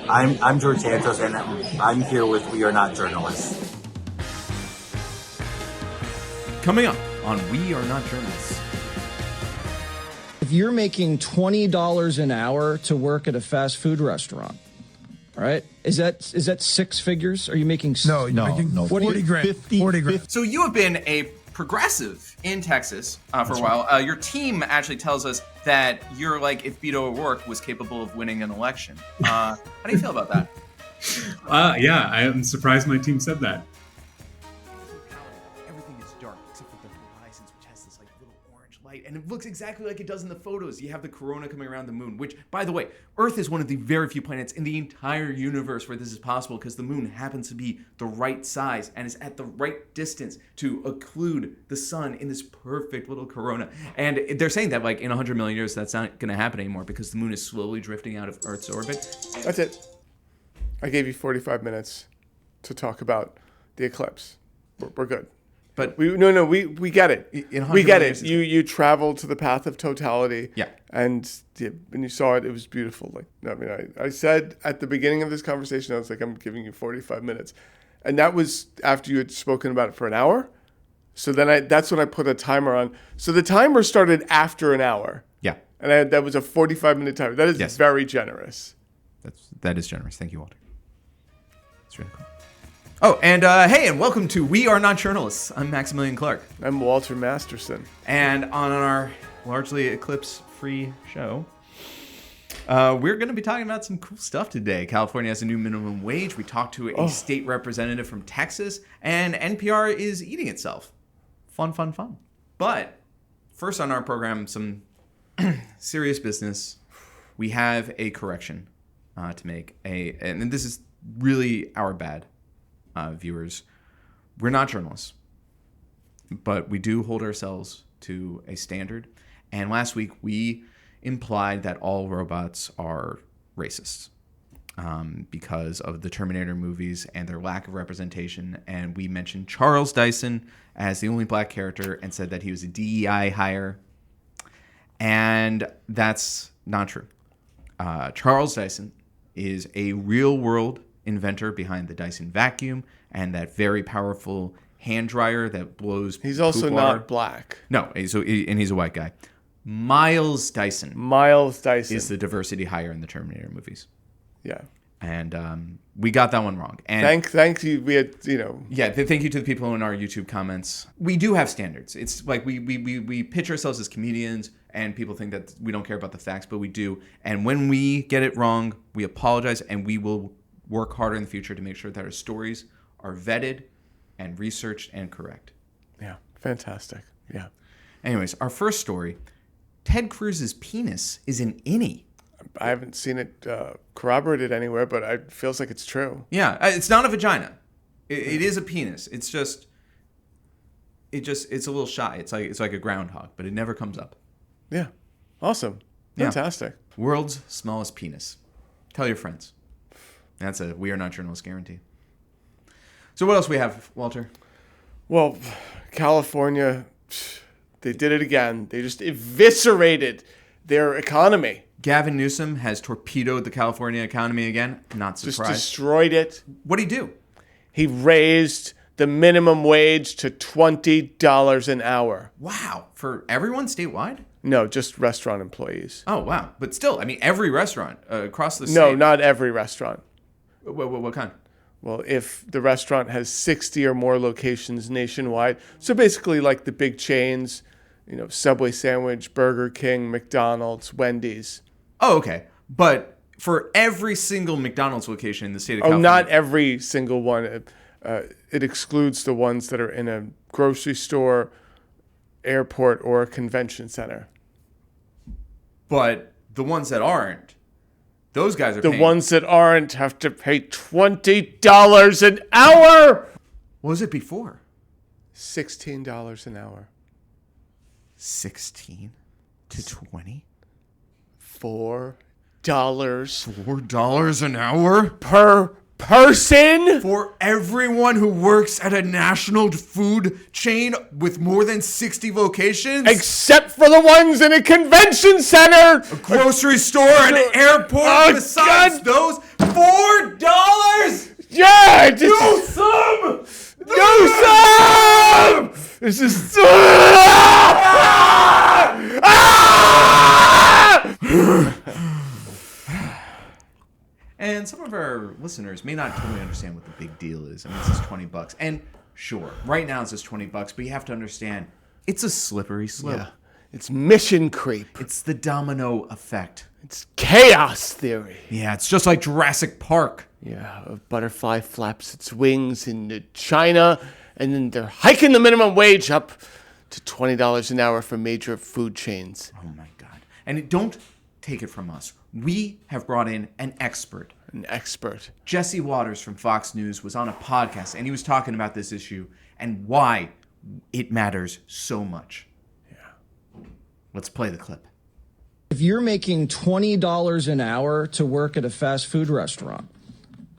I'm George Santos, and I'm here with We Are Not Journalists. Coming up on We Are Not Journalists. If you're making $20 an hour to work at a fast food restaurant, right? Is that six figures? Are you making? No, you're making 40 grand. 40 grand. So you have been a progressive in Texas for a while. Your team actually tells us that you're like if Beto O'Rourke was capable of winning an election. How do you feel about that? Yeah, I am surprised my team said that. Everything is dark except for the horizons, which has this like little orange light, and it looks exactly like it does in the photos. You have the corona coming around the moon, which, by the way, Earth is one of the very few planets in the entire universe where this is possible because the moon happens to be the right size and is at the right distance to occlude the sun in this perfect little corona. And they're saying that like in 100 million years, that's not going to happen anymore because the moon is slowly drifting out of Earth's orbit. That's it. I gave you 45 minutes to talk about the eclipse. We're good. But we get it. We get it. You traveled to the path of totality. Yeah. And when you saw it, it was beautiful. Like, I mean, I said at the beginning of this conversation, I was like, I'm giving you 45 minutes. And that was after you had spoken about it for an hour. So then that's when I put a timer on. So the timer started after an hour. Yeah. And that was a 45-minute timer. That is very generous. That is generous. Thank you, Walter. It's really cool. Oh, and hey, and welcome to We Are Not Journalists. I'm Maximilian Clark. I'm Walter Masterson. And on our largely eclipse-free show, we're going to be talking about some cool stuff today. California has a new minimum wage. We talked to a state representative from Texas, and NPR is eating itself. Fun. But first on our program, some serious business. We have a correction to make. And this is really our bad. Viewers, we're not journalists, but we do hold ourselves to a standard. And last week we implied that all robots are racists because of the Terminator movies and their lack of representation. And we mentioned Charles Dyson as the only black character and said that he was a DEI hire. And that's not true. Charles Dyson is a real-world inventor behind the Dyson vacuum and that very powerful hand dryer that blows. He's also not black. No, and he's a white guy. Miles Dyson is the diversity hire in the Terminator movies. Yeah, and we got that one wrong. And thank you. We had Yeah, thank you to the people in our YouTube comments. We do have standards. It's like we pitch ourselves as comedians, and people think that we don't care about the facts, but we do. And when we get it wrong, we apologize, and we will work harder in the future to make sure that our stories are vetted and researched and correct. Yeah, fantastic. Yeah. Anyways, our first story, Ted Cruz's penis is an innie. I haven't seen it corroborated anywhere, but it feels like it's true. Yeah, it's not a vagina. It is a penis. It's a little shy. It's like a groundhog, but it never comes up. Yeah. Awesome. Fantastic. Yeah. World's smallest penis. Tell your friends. That's a We Are Not Journalists guarantee. So what else we have, Walter? Well, California, they did it again. They just eviscerated their economy. Gavin Newsom has torpedoed the California economy again. Not surprised. Just destroyed it. What'd he do? He raised the minimum wage to $20 an hour. Wow. For everyone statewide? No, just restaurant employees. Oh, wow. But still, I mean, every restaurant across the state. No, not every restaurant. What kind? Well, if the restaurant has 60 or more locations nationwide, so basically like the big chains, Subway sandwich, Burger King, McDonald's, Wendy's. Oh, okay. But for every single McDonald's location in the state of California. Not every single one. It excludes the ones that are in a grocery store, airport, or a convention center. But the ones that aren't, those guys are paying. The ones that aren't have to pay $20 an hour. What was it before? $16 an hour. 16 to 20? $4. $4 an hour? Per person? For everyone who works at a national food chain with more than 60 locations? Except for the ones in a convention center! A grocery store, an airport, besides those, $4 It's just. And some of our listeners may not totally understand what the big deal is. I mean, this is $20. And sure, right now it's just $20, but you have to understand it's a slippery slope. Yeah. It's mission creep. It's the domino effect. It's chaos theory. Yeah, it's just like Jurassic Park. Yeah, a butterfly flaps its wings into China, and then they're hiking the minimum wage up to $20 an hour for major food chains. Oh my God. And don't take it from us. We have brought in an expert. An expert. Jesse Waters from Fox News was on a podcast, and he was talking about this issue and why it matters so much. Yeah. Let's play the clip. If you're making $20 an hour to work at a fast food restaurant,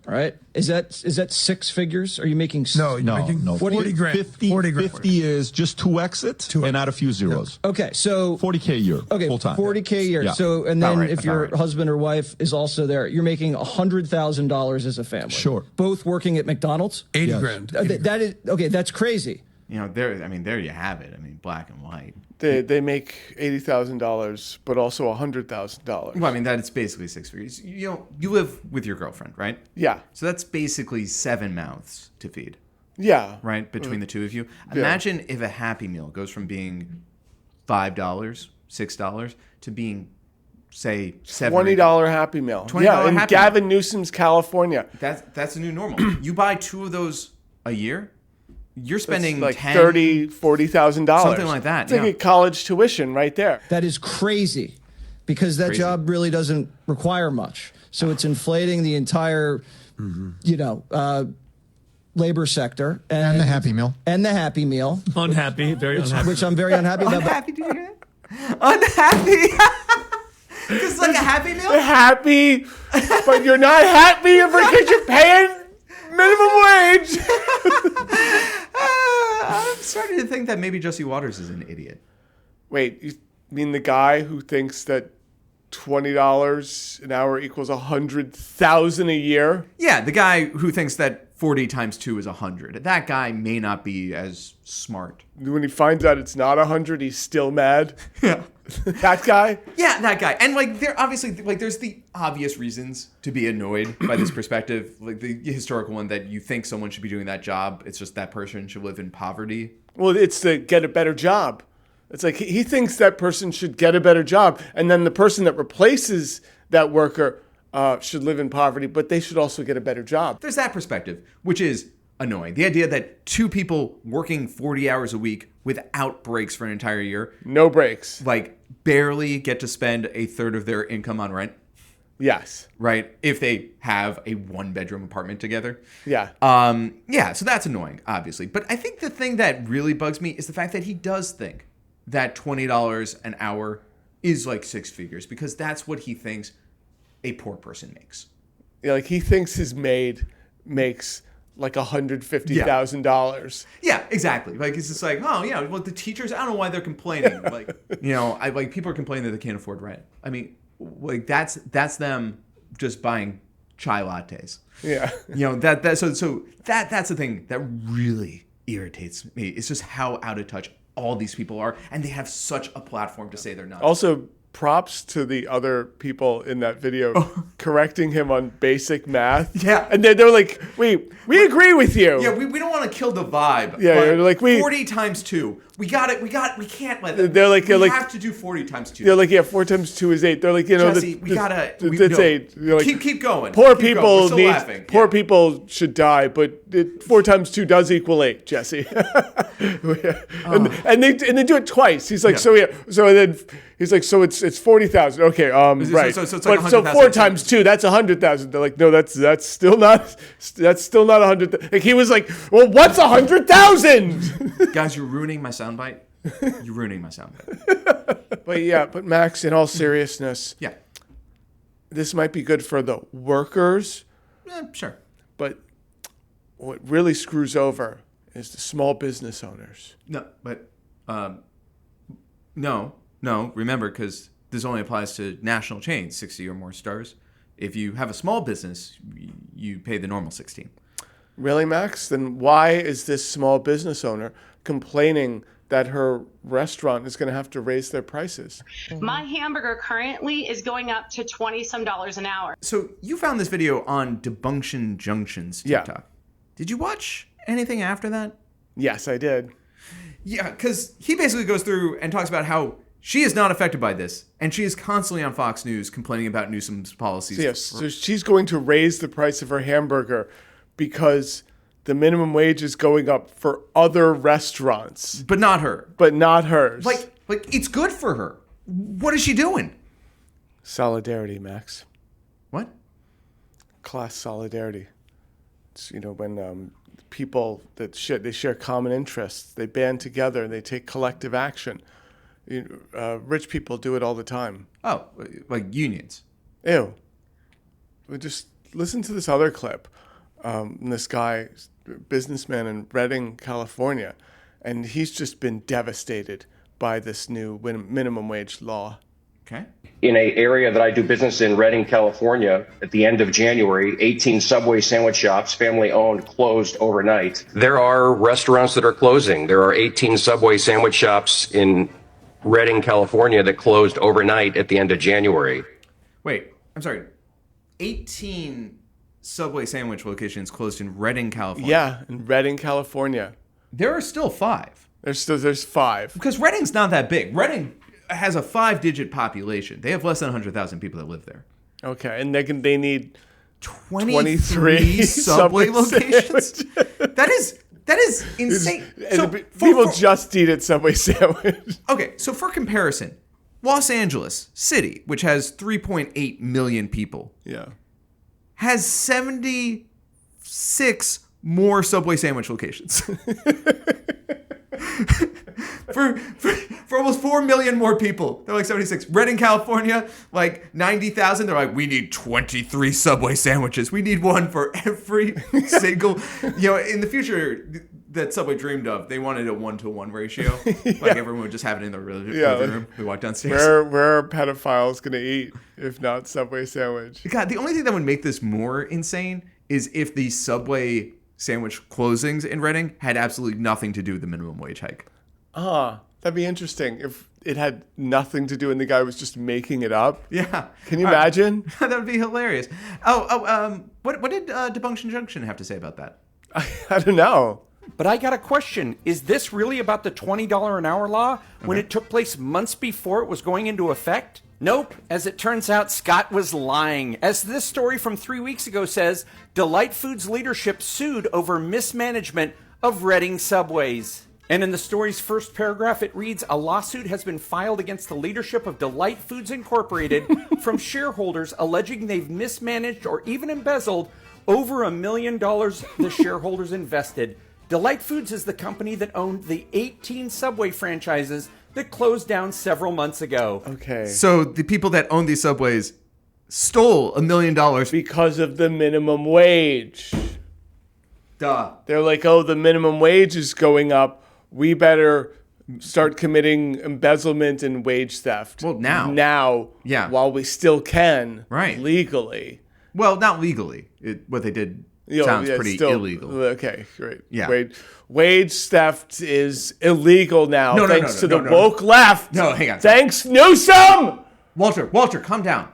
all right, is that six figures? Are you making? No, you're making 40 grand. 50 is just two exits and add a few zeros. Okay, so 40K a year, okay, full time. 40K a year. Yeah. So, and then right, if your husband or wife is also there, you're making $100,000 as a family. Sure. Both working at McDonald's. 80 grand. That is okay. That's crazy. You know, there you have it. I mean, black and white. They make $80,000, but also $100,000. Well, I mean, that's basically six figures. You know, you live with your girlfriend, right? Yeah. So that's basically 7 mouths to feed, Yeah. right? Between the two of you. Imagine if a Happy Meal goes from being $5, $6 to being, say, $20 Happy Meal. $20 yeah, in Happy Gavin Newsom's California. That's a new normal. You buy 2 of those a year, you're spending Like $10,000, $30,000, $40,000. something like that. It's like a college tuition right there. That is crazy, because that Crazy. job really doesn't require much. So it's inflating the entire, labor sector And the Happy Meal. and the Happy Meal, Unhappy, very unhappy. which I'm very unhappy about. Unhappy, do you hear that? Unhappy. Because it's like a Happy Meal? You're happy, but you're not happy because you're paying minimum wage. I'm starting to think that maybe Jesse Waters is an idiot. Wait, you mean the guy who thinks that $20 an hour equals $100,000 a year? Yeah, the guy who thinks that 40 times 2 is 100. That guy may not be as smart. When he finds out it's not 100, he's still mad. Yeah. That guy? Yeah, that guy. And like, there obviously, like, there's the obvious reasons to be annoyed by this perspective, like the historical one that you think someone should be doing that job. It's just that person should live in poverty. Well, it's to get a better job. It's like he thinks that person should get a better job, and then the person that replaces that worker should live in poverty, but they should also get a better job. There's that perspective, which is annoying. The idea that 2 people working 40 hours a week without breaks for an entire year, No breaks. like, barely get to spend a third of their income on rent, Yes. right? If they have a 1-bedroom apartment together. Yeah. Yeah, so that's annoying, obviously. But I think the thing that really bugs me is the fact that he does think that $20 an hour is like 6 figures, because that's what he thinks a poor person makes. Yeah, like he thinks his maid makes like $150,000. Yeah, exactly. Like, it's just like, oh, yeah, well, the teachers, I don't know why they're complaining. Like, you know, people are complaining that they can't afford rent. I mean, like, that's them just buying chai lattes. Yeah. You know, that's the thing that really irritates me. It's just how out of touch all these people are, and they have such a platform to say they're not. Also, props to the other people in that video correcting him on basic math. Yeah. And they're like, wait, we agree with you. Yeah, we don't want to kill the vibe. Yeah, but they're like, 40 times 2. We got it. We can't let them. They're like, we have to do 40 times 2. They're like, yeah, 4 times 2 is 8. They're like, you know, Jesse, we gotta. it's 8. You're like, keep going. Poor Keep people going. We're still need. laughing. Poor Yeah. people should die, but 4 times 2 does equal 8, Jesse. and they do it twice. He's like, Yeah. so then he's like, so it's 40,000. Okay, right. So it's like but so 100,000. 4 times 2, that's 100,000. They're like, no, that's still not 100. Like he was like, well, what's 100,000? Guys, you're ruining my soundbite. You're ruining my soundbite. But Max, in all seriousness, Yeah. this might be good for the workers, Sure. but what really screws over is the small business owners. No, but no. Remember, because this only applies to national chains, 60 or more stars. If you have a small business, you pay the normal 16. Really, Max? Then why is this small business owner complaining that her restaurant is going to have to raise their prices. My hamburger currently is going up to $20-some an hour. So you found this video on Debunction Junction's TikTok. Yeah. Did you watch anything after that? Yes, I did. Yeah, because he basically goes through and talks about how she is not affected by this, and she is constantly on Fox News complaining about Newsom's policies. So she's going to raise the price of her hamburger because the minimum wage is going up for other restaurants. But not her. But not hers. Like it's good for her. What is she doing? Solidarity, Max. What? Class solidarity. It's, when people that they share common interests, they band together and they take collective action. Rich people do it all the time. Oh, like unions. Ew. Just listen to this other clip. This guy, businessman in Redding, California, and he's just been devastated by this new minimum wage law. Okay. In an area that I do business in, Redding, California, at the end of January, 18 Subway sandwich shops, family-owned, closed overnight. There are restaurants that are closing. There are 18 Subway sandwich shops in Redding, California, that closed overnight at the end of January. Wait, I'm sorry. 18 Subway sandwich locations closed in Redding, California. Yeah, in Redding, California. There are still 5. There's 5. Because Redding's not that big. Redding has a 5-digit population. They have less than 100,000 people that live there. Okay, and they need 23 Subway locations? That is insane. So people just eat at Subway sandwich. Okay, so for comparison, Los Angeles City, which has 3.8 million people, has 76 more Subway sandwich locations. for almost 4 million more people. They're like 76. Redding, California, like 90,000. They're like, we need 23 Subway sandwiches. We need one for every single, in the future that Subway dreamed of, they wanted a 1-to-1 ratio. Like everyone would just have it in their living room. We walk downstairs. Where are pedophiles going to eat if not Subway sandwich? God, the only thing that would make this more insane is if the Subway sandwich closings in Redding had absolutely nothing to do with the minimum wage hike. That'd be interesting if it had nothing to do and the guy was just making it up. Yeah. Can you imagine? That would be hilarious. What did Debunction Junction have to say about that? I don't know. But I got a question. Is this really about the $20 an hour law when it took place months before it was going into effect? Nope. As it turns out, Scott was lying. As this story from 3 weeks ago says, Delight Foods leadership sued over mismanagement of Redding subways. And in the story's first paragraph, it reads, a lawsuit has been filed against the leadership of Delight Foods Incorporated from shareholders alleging they've mismanaged or even embezzled over $1 million the shareholders invested. Delight Foods is the company that owned the 18 Subway franchises that closed down several months ago. Okay. So the people that own these Subways stole $1 million because of the minimum wage. Duh. They're like, oh, the minimum wage is going up. We better start committing embezzlement and wage theft. Well, now. Yeah. While we still can. Right. Legally. Well, not legally. What they did sounds pretty illegal. Okay, great. Yeah. Wage theft is illegal now. No, thanks to the woke left. No, hang on. Thanks, Newsom! Walter, calm down.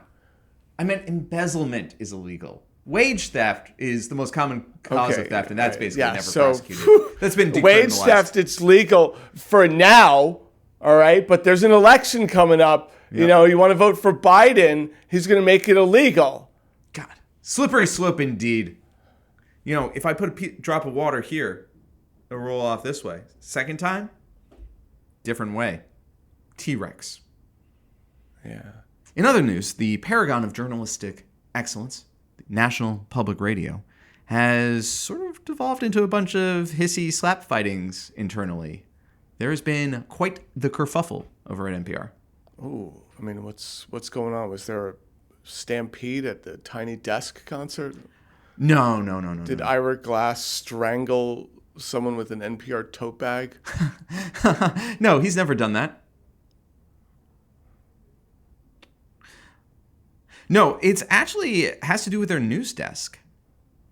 I meant embezzlement is illegal. Wage theft is the most common cause of theft, and that's basically never prosecuted. That's been wage theft. It's legal for now, all right. But there's an election coming up. Yep. You want to vote for Biden? He's going to make it illegal. God, slippery slope indeed. If I put a drop of water here, it'll roll off this way. Second time, different way. T-Rex. Yeah. In other news, the paragon of journalistic excellence, National Public Radio, has sort of devolved into a bunch of hissy slap fightings internally. There has been quite the kerfuffle over at NPR. Oh, I mean, what's going on? Was there a stampede at the Tiny Desk concert? No. Did Ira Glass strangle someone with an NPR tote bag? No, he's never done that. No, it's actually has to do with their news desk.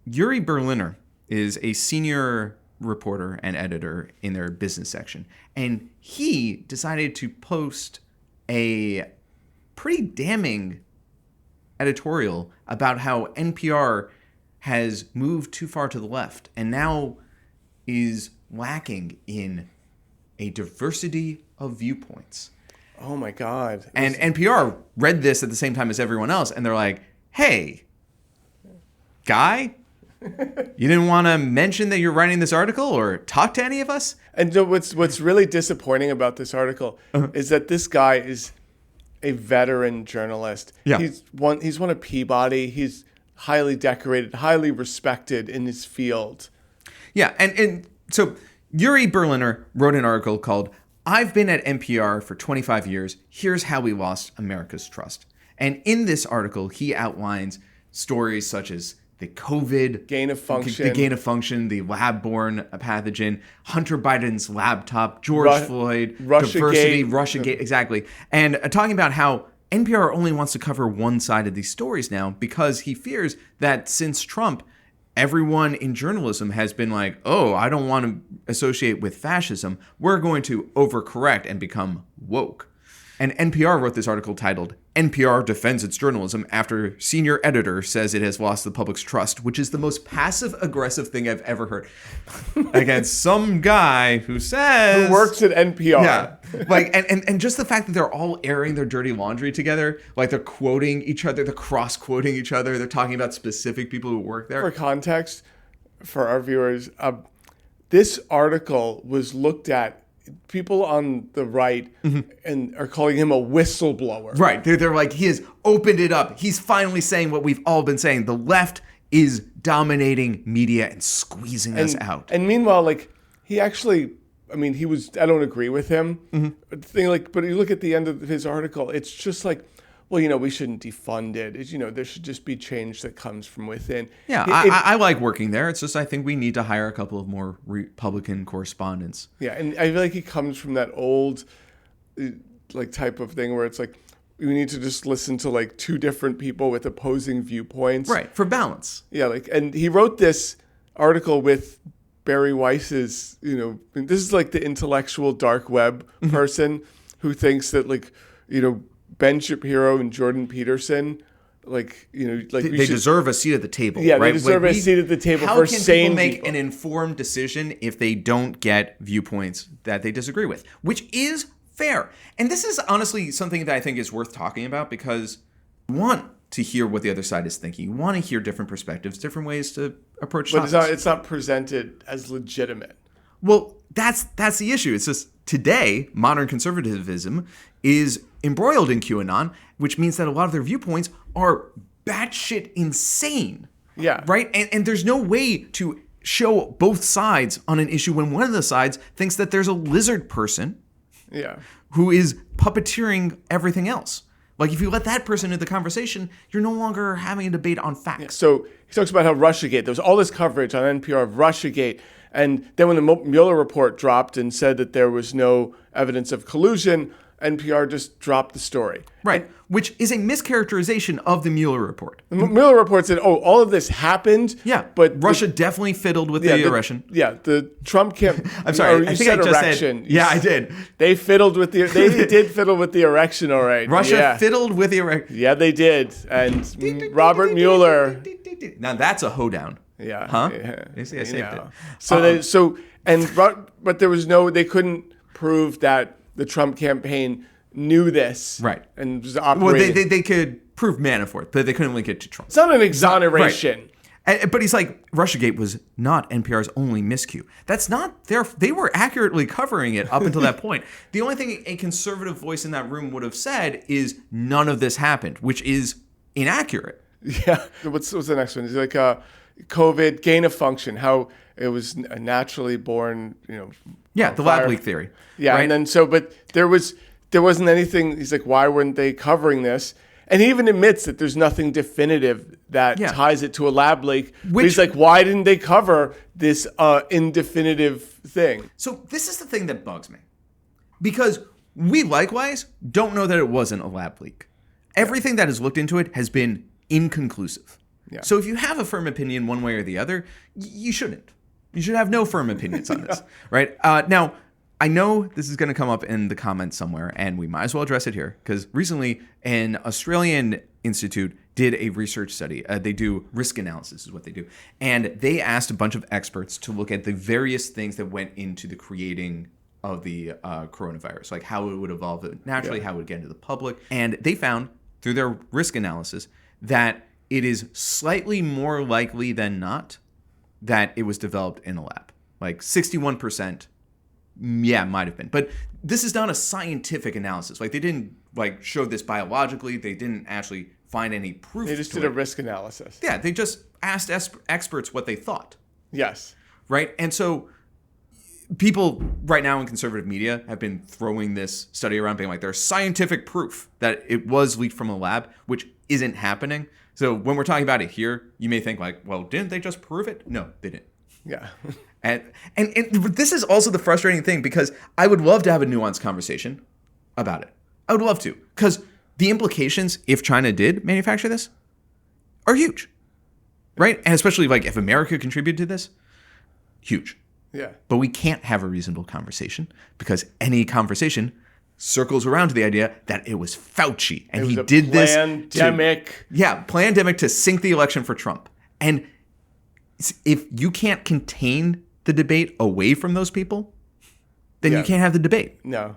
Yuri Berliner is a senior reporter and editor in their business section. And he decided to post a pretty damning editorial about how NPR has moved too far to the left and now is lacking in a diversity of viewpoints. Oh my God. And NPR read this at the same time as everyone else, and they're like, hey, guy, you didn't want to mention that you're writing this article or talk to any of us? And so what's really disappointing about this article is that this guy is a veteran journalist. Yeah. He's won a Peabody. He's highly decorated, highly respected in his field. Yeah, and so Yuri Berliner wrote an article called I've been at NPR for 25 years. Here's how we lost America's trust. And in this article, he outlines stories such as the COVID, gain of function, the lab-borne pathogen, Hunter Biden's laptop, George Floyd, Russiagate. Russiagate, exactly. And talking about how NPR only wants to cover one side of these stories now because he fears that since Trump, everyone in journalism has been like, oh, I don't want to associate with fascism. We're going to overcorrect and become woke. And NPR wrote this article titled, NPR defends its journalism after senior editor says it has lost the public's trust, which is the most passive-aggressive thing I've ever heard. Against some guy who says... Who works at NPR. Yeah. Like, and just the fact that they're all airing their dirty laundry together, like they're quoting each other, they're cross-quoting each other, they're talking about specific people who work there. For context, for our viewers, this article was looked at, people on the right and are calling him a whistleblower. Right. They're like, he has opened it up. He's finally saying what we've all been saying. The left is dominating media and squeezing us out. And meanwhile, like, he actually, I mean, I don't agree with him. But you look at the end of his article, it's just like, well, we shouldn't defund it. There should just be change that comes from within. Yeah, I like working there. It's just I think we need to hire a couple of more Republican correspondents. Yeah, and I feel like he comes from that old type of thing where it's like, we need to just listen to like two different people with opposing viewpoints. Right, for balance. Yeah, and he wrote this article with Barry Weiss's, this is like the intellectual dark web person who thinks that Ben Shapiro and Jordan Peterson, they deserve a seat at the table. Yeah, right? They deserve a seat at the table for sane people. How can people make an informed decision if they don't get viewpoints that they disagree with? Which is fair. And this is honestly something that I think is worth talking about because you want to hear what the other side is thinking. You want to hear different perspectives, different ways to approach topics. But it's not presented as legitimate. Well, that's the issue. It's just today, modern conservatism is embroiled in QAnon, which means that a lot of their viewpoints are batshit insane. Yeah. Right? And there's no way to show both sides on an issue when one of the sides thinks that there's a lizard person who is puppeteering everything else. Like, if you let that person into the conversation, you're no longer having a debate on facts. Yeah. So he talks about how Russiagate, there was all this coverage on NPR of Russiagate. And then when the Mueller report dropped and said that there was no evidence of collusion, NPR just dropped the story. Right, which is a mischaracterization of the Mueller report. The Mueller report said, all of this happened. Yeah, but Russia definitely fiddled with the erection. The Trump camp. I'm sorry, I think I just erection. Said. Yeah, I did. They fiddled with the. They did fiddle with the erection, all right. Russia fiddled with the erection. Yeah, they did. And Robert Mueller. Now that's a hoedown. Yeah. Huh? Yeah. You see, I saved it. But there was they couldn't prove that the Trump campaign knew this. Right. And was operating. Well, they could prove Manafort, but they couldn't link it to Trump. It's not an exoneration. Right. But he's like, Russiagate was not NPR's only miscue. That's not they were accurately covering it up until that point. The only thing a conservative voice in that room would have said is none of this happened, which is inaccurate. Yeah. What's the next one? It's like COVID, gain of function, how it was a naturally born, Yeah, the lab leak theory. Yeah, right? And then but there wasn't anything. He's like, why weren't they covering this? And he even admits that there's nothing definitive that ties it to a lab leak. But he's like, why didn't they cover this indefinitive thing? So this is the thing that bugs me. Because we likewise don't know that it wasn't a lab leak. Everything that has looked into it has been inconclusive. Yeah. So if you have a firm opinion one way or the other, you shouldn't. You should have no firm opinions on this, right? Now, I know this is going to come up in the comments somewhere, and we might as well address it here, because recently an Australian institute did a research study. They do risk analysis is what they do. And they asked a bunch of experts to look at the various things that went into the creating of the coronavirus, like how it would evolve naturally, how it would get into the public. And they found through their risk analysis that it is slightly more likely than not that it was developed in a lab. Like 61%, yeah, might have been. But this is not a scientific analysis. Like they didn't like show this biologically. They didn't actually find any proof. They just did a risk analysis. Yeah, they just asked experts what they thought. Yes. Right? And so people right now in conservative media have been throwing this study around being like, there's scientific proof that it was leaked from a lab, which isn't happening. So when we're talking about it here, you may think like, well, didn't they just prove it? No, they didn't. Yeah. And this is also the frustrating thing, because I would love to have a nuanced conversation about it. I would love to, because the implications, if China did manufacture this, are huge, right? And especially like if America contributed to this, huge. Yeah. But we can't have a reasonable conversation, because any conversation circles around to the idea that it was Fauci and he did this pandemic to sink the election for Trump. And if you can't contain the debate away from those people, then you can't have the debate. No.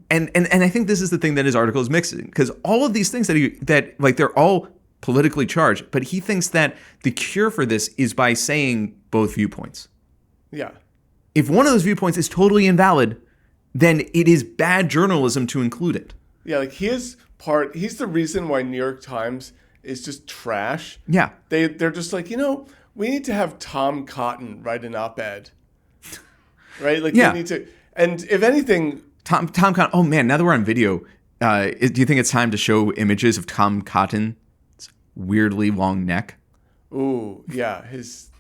And I think this is the thing that his article is mixing, because all of these things that they're all politically charged, but he thinks that the cure for this is by saying both viewpoints. Yeah. If one of those viewpoints is totally invalid, then it is bad journalism to include it. Yeah, like he's the reason why New York Times is just trash. Yeah. They're just like, we need to have Tom Cotton write an op-ed. Right? Like they need to, and if anything, Tom Cotton, oh man, now that we're on video, do you think it's time to show images of Tom Cotton's weirdly long neck? Ooh, yeah, let's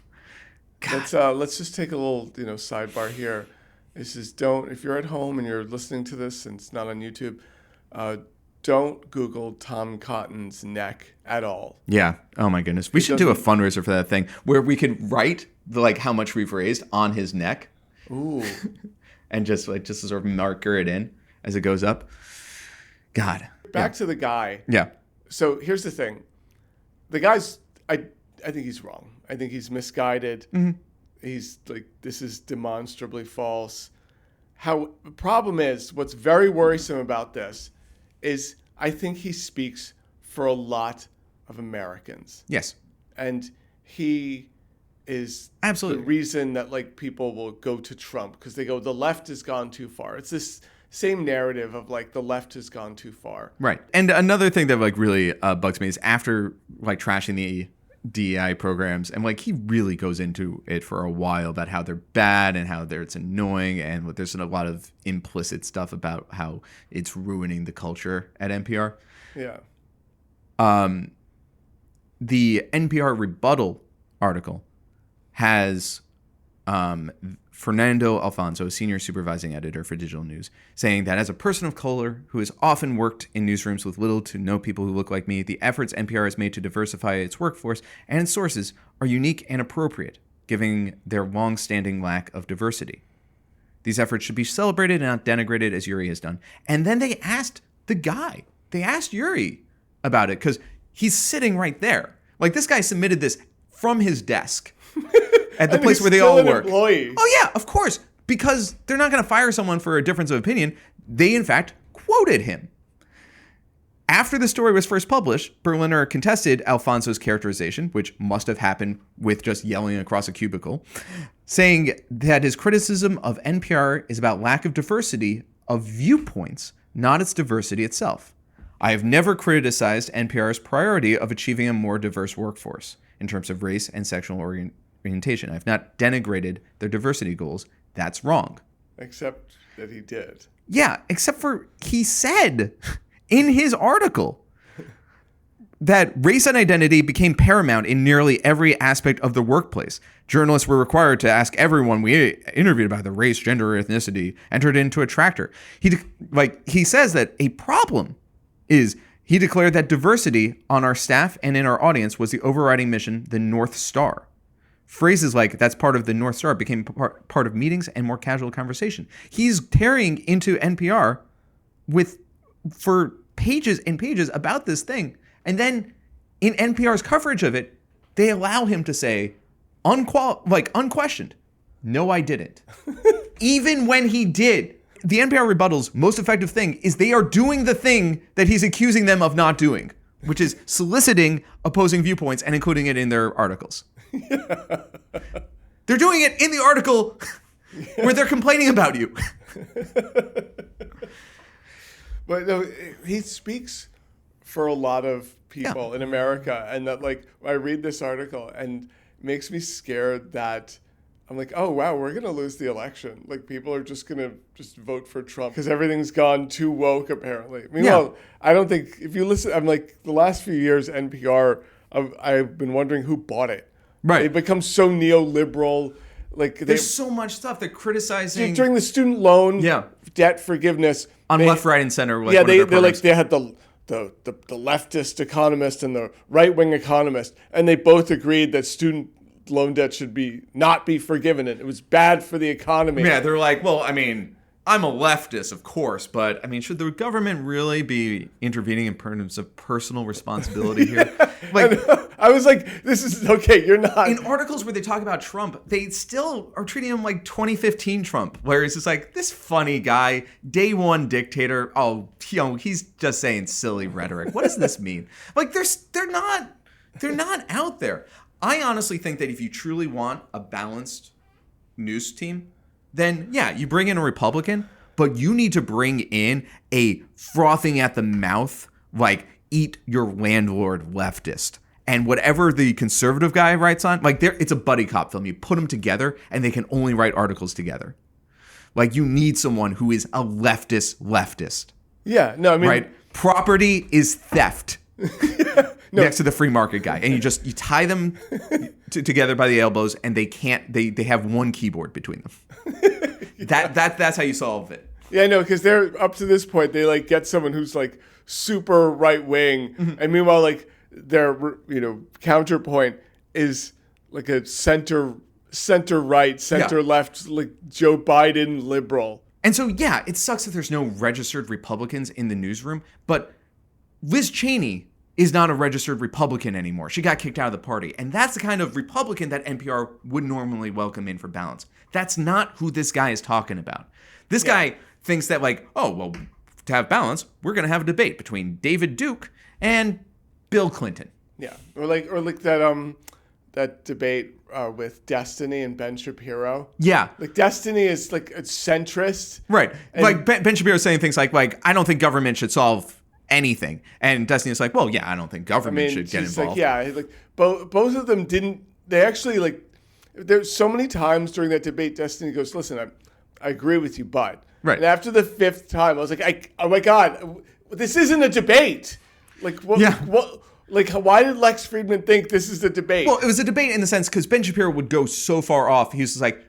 just take a little, sidebar here. This is if you're at home and you're listening to this and it's not on YouTube, don't Google Tom Cotton's neck at all. Yeah. Oh my goodness. We should do a fundraiser for that thing where we could write how much we've raised on his neck. Ooh. And just sort of marker it in as it goes up. God. Back to the guy. Yeah. So here's the thing. The guy's, I think he's wrong. I think he's misguided. Mm-hmm. He's like, this is demonstrably false. The problem is, what's very worrisome about this is I think he speaks for a lot of Americans. Yes. And he is absolutely the reason that people will go to Trump, because they go, the left has gone too far. It's this same narrative of the left has gone too far. Right. And another thing that really bugs me is after trashing the DEI programs, and he really goes into it for a while about how they're bad and how it's annoying, and there's a lot of implicit stuff about how it's ruining the culture at NPR. Yeah. The NPR rebuttal article has Fernando Alfonso, senior supervising editor for digital news, saying that as a person of color who has often worked in newsrooms with little to no people who look like me, the efforts NPR has made to diversify its workforce and its sources are unique and appropriate, given their long-standing lack of diversity. These efforts should be celebrated and not denigrated, as Yuri has done. And then they asked Yuri about it, because he's sitting right there. This guy submitted this from his desk. At the place where they all work. Employee. Oh, yeah, of course. Because they're not going to fire someone for a difference of opinion. They, in fact, quoted him. After the story was first published, Berliner contested Alfonso's characterization, which must have happened with just yelling across a cubicle, saying that his criticism of NPR is about lack of diversity of viewpoints, not its diversity itself. I have never criticized NPR's priority of achieving a more diverse workforce in terms of race and sexual orientation. I've not denigrated their diversity goals. That's wrong. Except that he did. Yeah, except for he said in his article that race and identity became paramount in nearly every aspect of the workplace. Journalists were required to ask everyone we interviewed about their race, gender, or ethnicity, entered into a tractor. He says that a problem is he declared that diversity on our staff and in our audience was the overriding mission, the North Star. Phrases like "that's part of the North Star" became part of meetings and more casual conversation. He's tearing into NPR for pages and pages about this thing, and then in NPR's coverage of it, they allow him to say, unquestioned, "No, I didn't." Even when he did. The NPR rebuttal's most effective thing is they are doing the thing that he's accusing them of not doing, which is soliciting opposing viewpoints and including it in their articles. They're doing it in the article where they're complaining about you. But no, he speaks for a lot of people in America, and that like I read this article and it makes me scared that I'm like, oh wow, we're gonna lose the election. Like people are just gonna vote for Trump because everything's gone too woke apparently. Meanwhile, I don't think if you listen, I'm like the last few years NPR, I've been wondering who bought it. Right, they've become so neoliberal. Like there's so much stuff they're criticizing during the student loan debt forgiveness on left, right, and center. Like they had the leftist economist and the right wing economist, and they both agreed that student loan debt should not be forgiven, and it was bad for the economy. Yeah, they're like, well, I mean, I'm a leftist, of course, but I mean, should the government really be intervening in terms of personal responsibility here? Like, I was like, this is okay. You're not. In articles where they talk about Trump, they still are treating him like 2015 Trump, where it's just like this funny guy, day one dictator. Oh, he's just saying silly rhetoric. What does this mean? Like, they're not out there. I honestly think that if you truly want a balanced news team, then yeah, you bring in a Republican, but you need to bring in a frothing at the mouth, like eat your landlord leftist. And whatever the conservative guy writes on, like it's a buddy cop film. You put them together and they can only write articles together. Like you need someone who is a leftist. Yeah, no, I mean, right? Property is theft. Next to the free market guy, and you tie them together by the elbows, and they have one keyboard between them. That's how you solve it. Yeah, no, because they're up to this point, they like get someone who's like super right wing, and meanwhile, like their counterpoint is like a center right, center left, like Joe Biden liberal. And so yeah, it sucks that there's no registered Republicans in the newsroom, but Liz Cheney is not a registered Republican anymore. She got kicked out of the party. And that's the kind of Republican that NPR would normally welcome in for balance. That's not who this guy is talking about. This guy thinks that like, oh, well, to have balance, we're going to have a debate between David Duke and Bill Clinton. Yeah. Or like that debate with Destiny and Ben Shapiro. Yeah. Like Destiny is like a centrist. Right. Like Ben Shapiro saying things like, I don't think government should solve anything, and Destiny's like, well, yeah, I don't think government should get involved. Like both of them didn't. They actually like. There's so many times during that debate, Destiny goes, "Listen, I agree with you, but." Right. And after the fifth time, I was like, "Oh my God, this isn't a debate." Like what? Yeah. What? Like, why did Lex Friedman think this is a debate? Well, it was a debate in the sense because Ben Shapiro would go so far off. He was just like,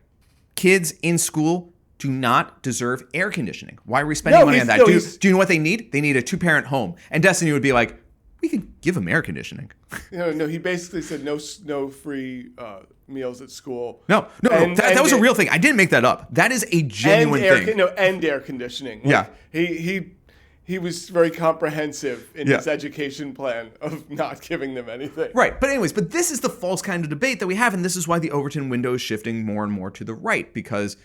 kids in school do not deserve air conditioning. Why are we spending money on that? Do you know what they need? They need a 2-parent home. And Destiny would be like, we could give them air conditioning. No, he basically said no free meals at school. No, that was a real thing. I didn't make that up. That is a genuine thing. And air conditioning. Like, yeah. He was very comprehensive in his education plan of not giving them anything. Right. But this is the false kind of debate that we have, and this is why the Overton window is shifting more and more to the right, because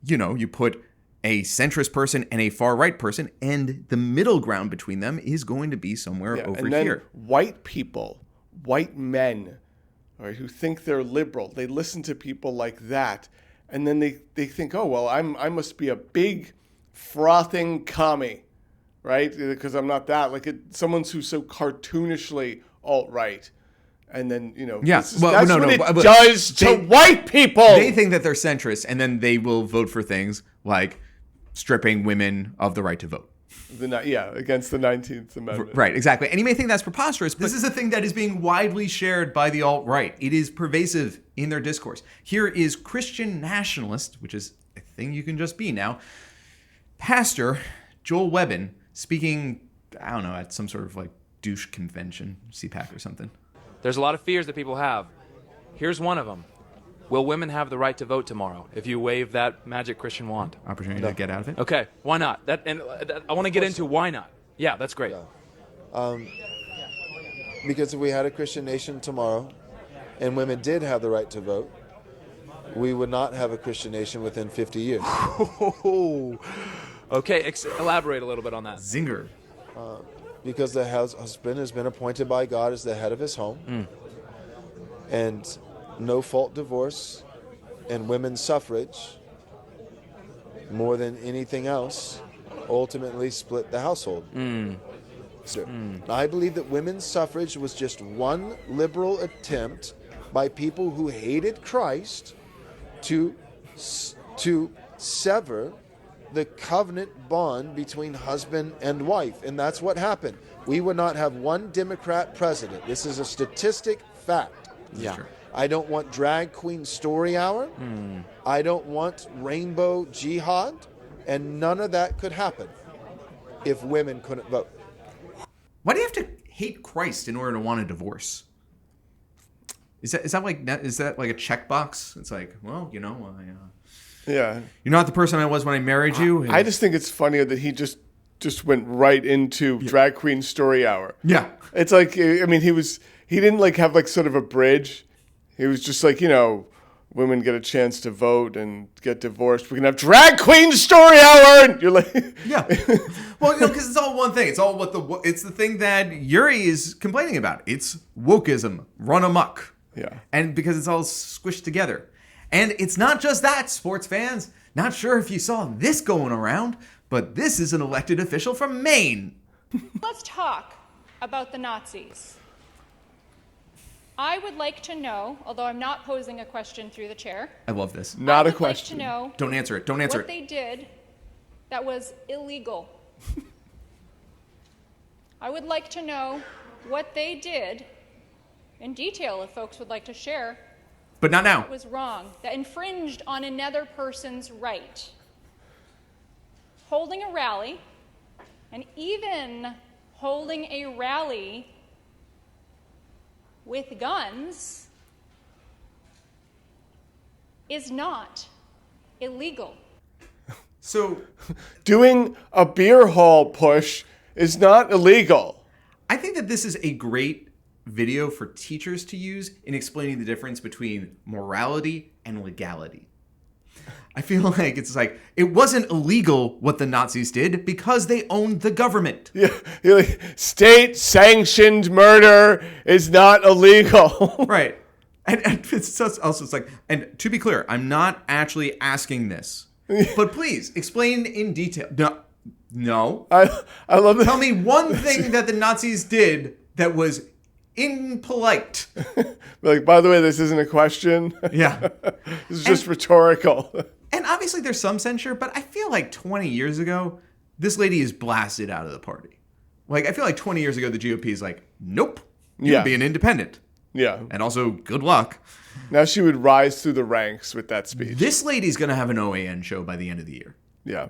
you put a centrist person and a far right person, and the middle ground between them is going to be somewhere over and then here. White people, white men, right, who think they're liberal, they listen to people like that, and then they think, oh, well, I must be a big frothing commie, right? Because I'm not that. Like someone who's so cartoonishly alt-right. And then, that's what it does to white people. They think that they're centrist, and then they will vote for things like stripping women of the right to vote. Against the 19th Amendment. Right, exactly. And you may think that's preposterous, but this is a thing that is being widely shared by the alt-right. It is pervasive in their discourse. Here is Christian nationalist, which is a thing you can just be now, Pastor Joel Webbin speaking, I don't know, at some sort of like douche convention, CPAC or something. There's a lot of fears that people have. Here's one of them. Will women have the right to vote tomorrow if you wave that magic Christian wand? Opportunity to get out of it. Okay, why not? I want to get into why not. Yeah, that's great. Because if we had a Christian nation tomorrow and women did have the right to vote, we would not have a Christian nation within 50 years. Okay, elaborate a little bit on that. Zinger. Because the husband has been appointed by God as the head of his home. And no-fault divorce and women's suffrage, more than anything else, ultimately split the household. I believe that women's suffrage was just one liberal attempt by people who hated Christ to sever the covenant bond between husband and wife. And that's what happened. We would not have one Democrat president. This is a statistic fact. Yeah. I don't want drag queen story hour. I don't want rainbow jihad. And none of that could happen if women couldn't vote. Why do you have to hate Christ in order to want a divorce? Is that like a checkbox? It's like, well, Yeah. you're not the person I was when I married you. I just think it's funnier that he just went right into drag queen story hour. Yeah. It's like, I mean, he didn't like have like sort of a bridge. He was just like, women get a chance to vote and get divorced. We can have drag queen story hour. And you're like, yeah. Well, because it's all one thing. It's all it's the thing that Yuri is complaining about. It's wokeism run amok. Yeah. And because it's all squished together. And it's not just that, sports fans. Not sure if you saw this going around, but this is an elected official from Maine. Let's talk about the Nazis. I would like to know, although I'm not posing a question through the chair. I love this. Not a question. Like to know Don't answer it. Don't answer what it. they did that was illegal. I would like to know what they did, in detail if folks would like to share. But not now. That was wrong, that infringed on another person's right. Holding a rally, and even holding a rally with guns is not illegal. So, doing a beer hall push is not illegal. I think that this is a great video for teachers to use in explaining the difference between morality and legality. I feel like it's like, it wasn't illegal what the Nazis did because they owned the government. Yeah, like, state-sanctioned murder is not illegal. Right. And it's also, it's like, and to be clear, I'm not actually asking this, but please explain in detail. No. I love that. Tell me one thing that the Nazis did that was impolite. Like, by the way, this isn't a question. Yeah. This is just rhetorical. And obviously there's some censure, but I feel like 20 years ago, this lady is blasted out of the party. Like, I feel like 20 years ago, the GOP is like, nope, you can be an independent. Yeah. And also, good luck. Now she would rise through the ranks with that speech. This lady's going to have an OAN show by the end of the year. Yeah.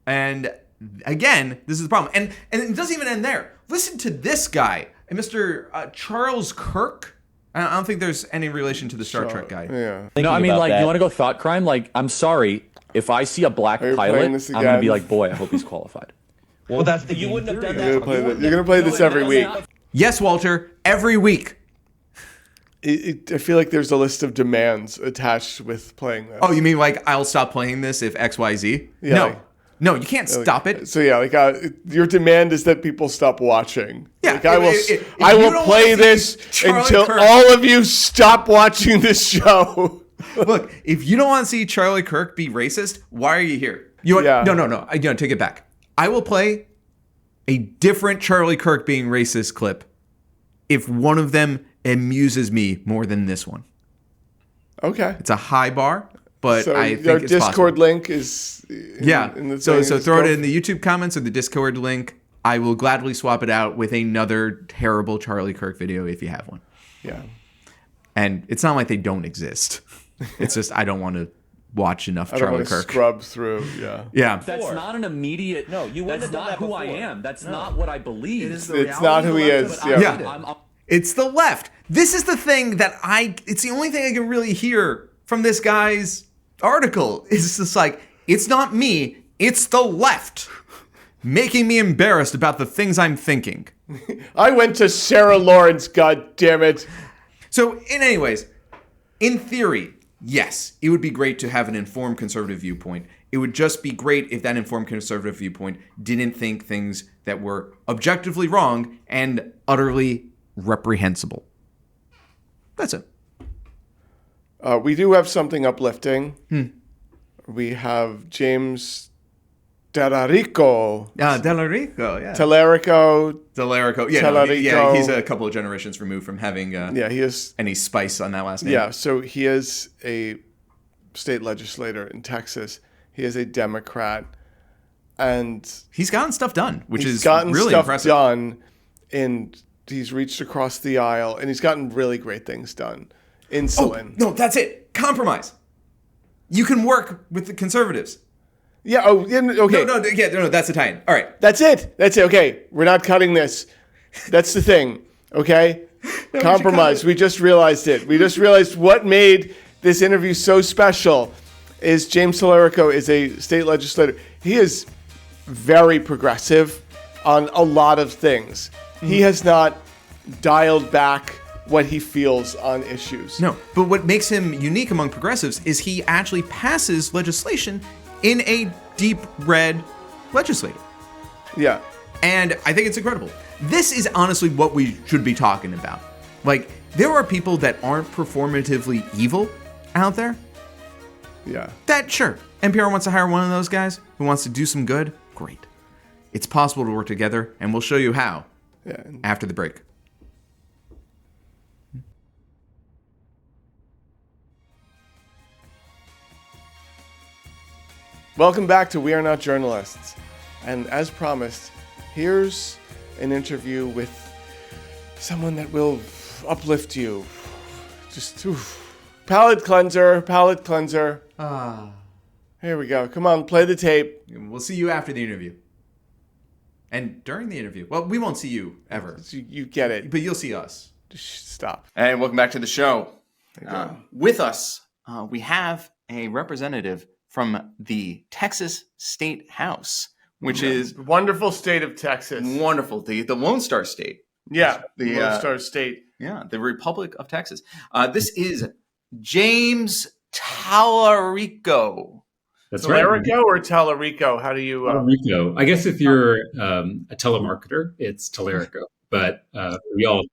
And again, this is the problem. And it doesn't even end there. Listen to this guy, Mr. Charles Kirk. I don't think there's any relation to the Star Trek guy. Yeah. No, I mean, like, you want to go thought crime? Like, I'm sorry. If I see a black pilot, I'm going to be like, boy, I hope he's qualified. Well, that's the you wouldn't have done that. You're going to play this every week. Yes, Walter, every week. I feel like there's a list of demands attached with playing this. Oh, you mean like I'll stop playing this if XYZ? Yeah, no. like, no, you can't stop it. So yeah, like your demand is that people stop watching. Yeah, like, I will play this until all of you stop watching this show. Look, if you don't want to see Charlie Kirk be racist, why are you here? No. Take it back. I will play a different Charlie Kirk being racist clip if one of them amuses me more than this one. Okay. It's a high bar, but so I think our it's Discord possible. Link is in the so throw it in the YouTube comments or the Discord link. I will gladly swap it out with another terrible Charlie Kirk video if you have one. Yeah. And it's not like they don't exist. It's just I don't want to watch enough Charlie Kirk. Scrub through. Yeah. Yeah. That's not an immediate. No, you wouldn't. That's not who I am. That's not what I believe. It's not who he is. Yeah. It's the left. This is the thing that it's the only thing I can really hear from this guy's article is just like, it's not me, it's the left making me embarrassed about the things I'm thinking. I went to Sarah Lawrence, god damn it. So, anyways, in theory, yes, it would be great to have an informed conservative viewpoint. It would just be great if that informed conservative viewpoint didn't think things that were objectively wrong and utterly reprehensible. That's it. We do have something uplifting. We have James Talarico. Talarico, yeah. Talarico. Yeah, Talarico. Yeah, he's a couple of generations removed from having he is any spice on that last name. Yeah, so he is a state legislator in Texas. He is a Democrat. And he's gotten stuff done, which is really impressive. And he's reached across the aisle, and he's gotten really great things done. Insulin. Oh, no, that's it. Compromise. You can work with the conservatives. Yeah. Oh, yeah, okay. No, that's Italian. All right. That's it. Okay. We're not cutting this. That's the thing. Okay. No, compromise. We just realized it. We just realized what made this interview so special is James Talarico is a state legislator. He is very progressive on a lot of things. He has not dialed back what he feels on issues. No, but what makes him unique among progressives is he actually passes legislation in a deep red legislature. Yeah. And I think it's incredible. This is honestly what we should be talking about. Like, there are people that aren't performatively evil out there. Yeah. Sure. NPR wants to hire one of those guys who wants to do some good. Great. It's possible to work together, and we'll show you how after the break. Welcome back to We Are Not Journalists. And as promised, here's an interview with someone that will uplift you. Just palate cleanser. Here we go. Come on, play the tape. We'll see you after the interview. And during the interview. Well, we won't see you ever. You get it. But you'll see us. Stop. And welcome back to the show. With us, we have a representative from the Texas State House, which is wonderful state of Texas. Wonderful, the Lone Star State. Yeah, the Lone Star State. Yeah, the Republic of Texas. This is James Talarico. That's Talarico right. or Talarico? How do you? Talarico. I guess if you're a telemarketer, it's Talarico, but we all.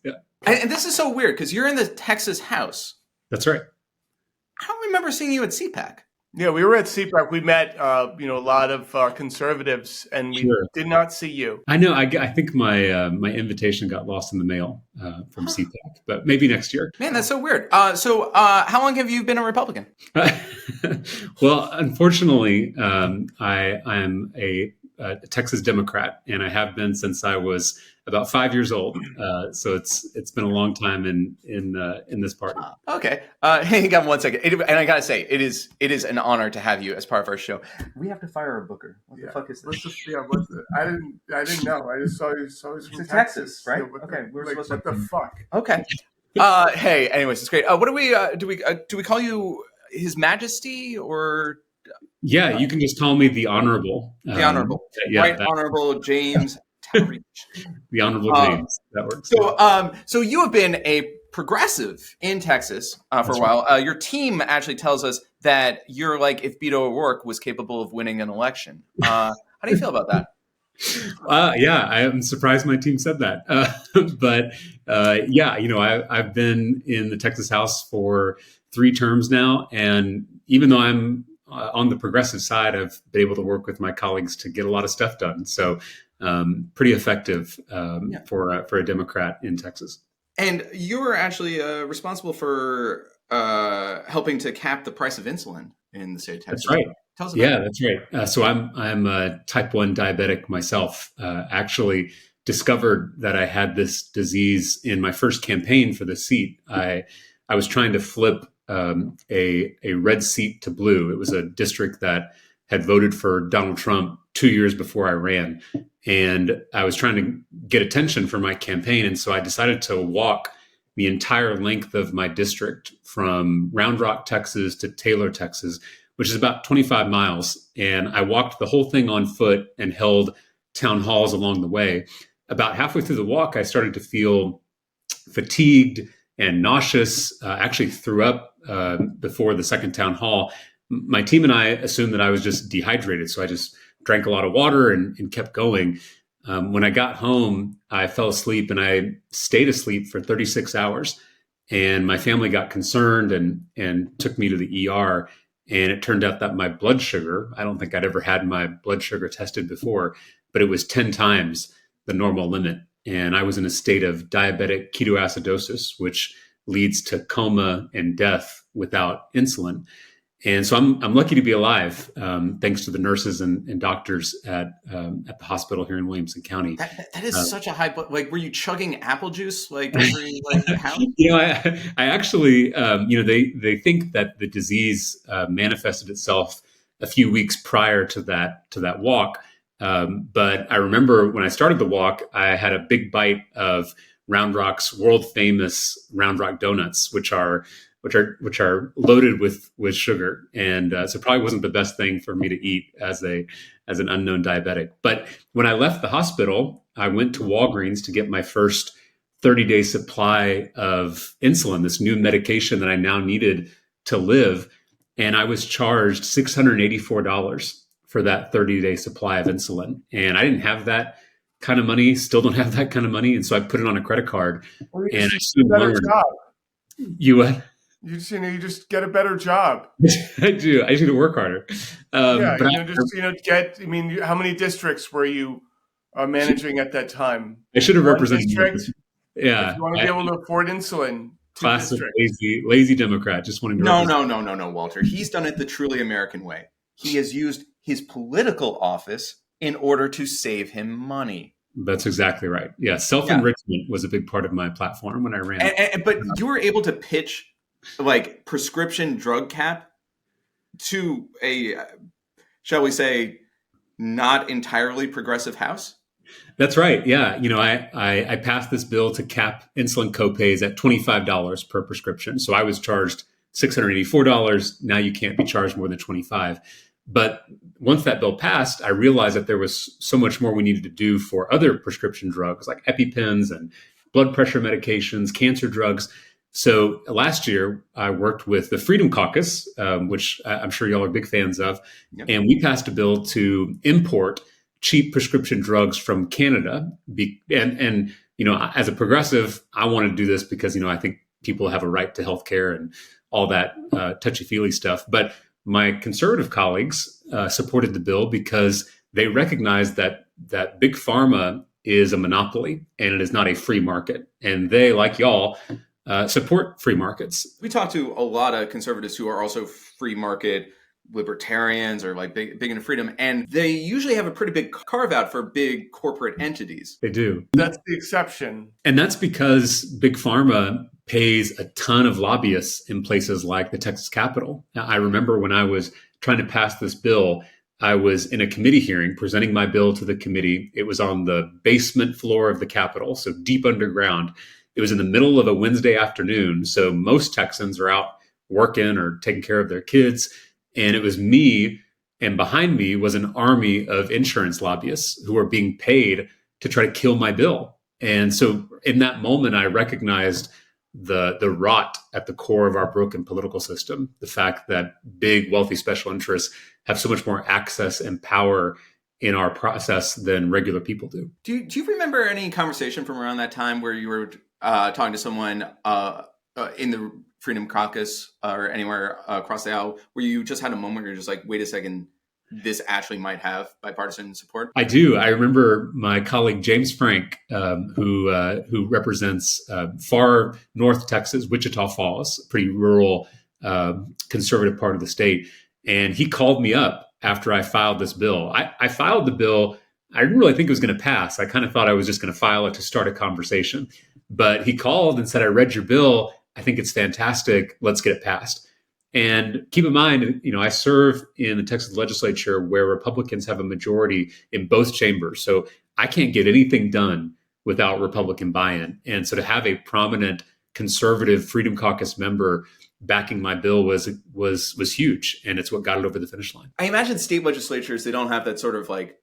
Yeah. And this is so weird because you're in the Texas House. That's right. I don't remember seeing you at CPAC. Yeah, we were at CPAC. We met, a lot of conservatives, and we did not see you. I know. I think my my invitation got lost in the mail from CPAC, but maybe next year. Man, that's so weird. So how long have you been a Republican? Well, unfortunately, I am a Texas Democrat, and I have been since I was about 5 years old. So it's been a long time in this party. Okay. Hang on 1 second. And I gotta say, it is an honor to have you as part of our show. We have to fire a booker. What the fuck is this? I didn't know. I just saw you. It's from Texas, right? Okay. We're supposed to. What the fuck? Okay. Hey. Anyways, it's great. What do we call you His Majesty or? Yeah, you can just call me the Honorable. The Honorable. Honorable James Talarico. The Honorable James. That works. So you have been a progressive in Texas for a while. Right. Your team actually tells us that you're like if Beto O'Rourke was capable of winning an election. How do you feel about that? Yeah, I am surprised my team said that. But I've been in the Texas House for 3 terms now, and even though I'm on the progressive side, I've been able to work with my colleagues to get a lot of stuff done. So pretty effective for a Democrat in Texas. And you were actually responsible for helping to cap the price of insulin in the state of Texas. That's right. Tell us about that. That's right. So I'm a type 1 diabetic myself. Actually discovered that I had this disease in my first campaign for the seat. I was trying to flip a red seat to blue. It was a district that had voted for Donald Trump 2 years before I ran. And I was trying to get attention for my campaign. And so I decided to walk the entire length of my district from Round Rock, Texas to Taylor, Texas, which is about 25 miles. And I walked the whole thing on foot and held town halls along the way. About halfway through the walk, I started to feel fatigued and nauseous. Actually threw up before the second town hall. My team and I assumed that I was just dehydrated. So I just drank a lot of water and kept going. When I got home, I fell asleep and I stayed asleep for 36 hours. And my family got concerned and took me to the ER. And it turned out that my blood sugar, I don't think I'd ever had my blood sugar tested before, but it was 10 times the normal limit. And I was in a state of diabetic ketoacidosis, which leads to coma and death without insulin. And so I'm lucky to be alive, thanks to the nurses and doctors at the hospital here in Williamson County. That is such a high. Like, were you chugging apple juice every how? I actually, they think that the disease manifested itself a few weeks prior to that walk. But I remember when I started the walk, I had a big bite of Round Rock's world famous Round Rock donuts, which are loaded with sugar, and so probably wasn't the best thing for me to eat as an unknown diabetic. But when I left the hospital, I went to Walgreens to get my first 30-day supply of insulin, this new medication that I now needed to live, and I was charged $684 for that 30-day supply of insulin, and I didn't have that kind of money. Still don't have that kind of money, and so I put it on a credit card. And I soon learned. You what? You just get a better job. I do. I just need to work harder. How many districts were you managing at that time? I should have represented. Yeah. If you want to be able to afford insulin. Classic lazy Democrat, just wanting to. No, Walter. He's done it the truly American way. He has used his political office in order to save him money. That's exactly right. Yeah, self-enrichment was a big part of my platform when I ran. But you were able to pitch like prescription drug cap to a, shall we say, not entirely progressive House? That's right. Yeah. I passed this bill to cap insulin copays at $25 per prescription. So I was charged $684. Now you can't be charged more than $25. But once that bill passed, I realized that there was so much more we needed to do for other prescription drugs like EpiPens and blood pressure medications, cancer drugs. So last year, I worked with the Freedom Caucus, which I'm sure y'all are big fans of, and we passed a bill to import cheap prescription drugs from Canada. And as a progressive, I want to do this because, I think people have a right to healthcare and all that touchy-feely stuff. But my conservative colleagues supported the bill because they recognize that big pharma is a monopoly and it is not a free market. And they, like y'all, support free markets. We talk to a lot of conservatives who are also free market libertarians or like big into freedom, and they usually have a pretty big carve out for big corporate entities. They do. That's the exception. And that's because big pharma pays a ton of lobbyists in places like the Texas Capitol. Now, I remember when I was trying to pass this bill, I was in a committee hearing presenting my bill to the committee. It was on the basement floor of the Capitol, so deep underground. It was in the middle of a Wednesday afternoon, so most Texans are out working or taking care of their kids. And it was me, and behind me was an army of insurance lobbyists who were being paid to try to kill my bill. And so in that moment, I recognized the rot at the core of our broken political system, the fact that big, wealthy special interests have so much more access and power in our process than regular people do. Do you remember any conversation from around that time where you were talking to someone in the Freedom Caucus or anywhere across the aisle where you just had a moment where you're just like, wait a second, this actually might have bipartisan support? I do. I remember my colleague James Frank, who represents far north Texas, Wichita Falls, a pretty rural conservative part of the state. And he called me up after I filed this bill. I filed the bill. I didn't really think it was going to pass. I kind of thought I was just going to file it to start a conversation. But he called and said, I read your bill. I think it's fantastic. Let's get it passed. And keep in mind, I serve in the Texas legislature where Republicans have a majority in both chambers. So I can't get anything done without Republican buy-in. And so to have a prominent conservative Freedom Caucus member backing my bill was huge, and it's what got it over the finish line. I imagine state legislatures, they don't have that sort of like.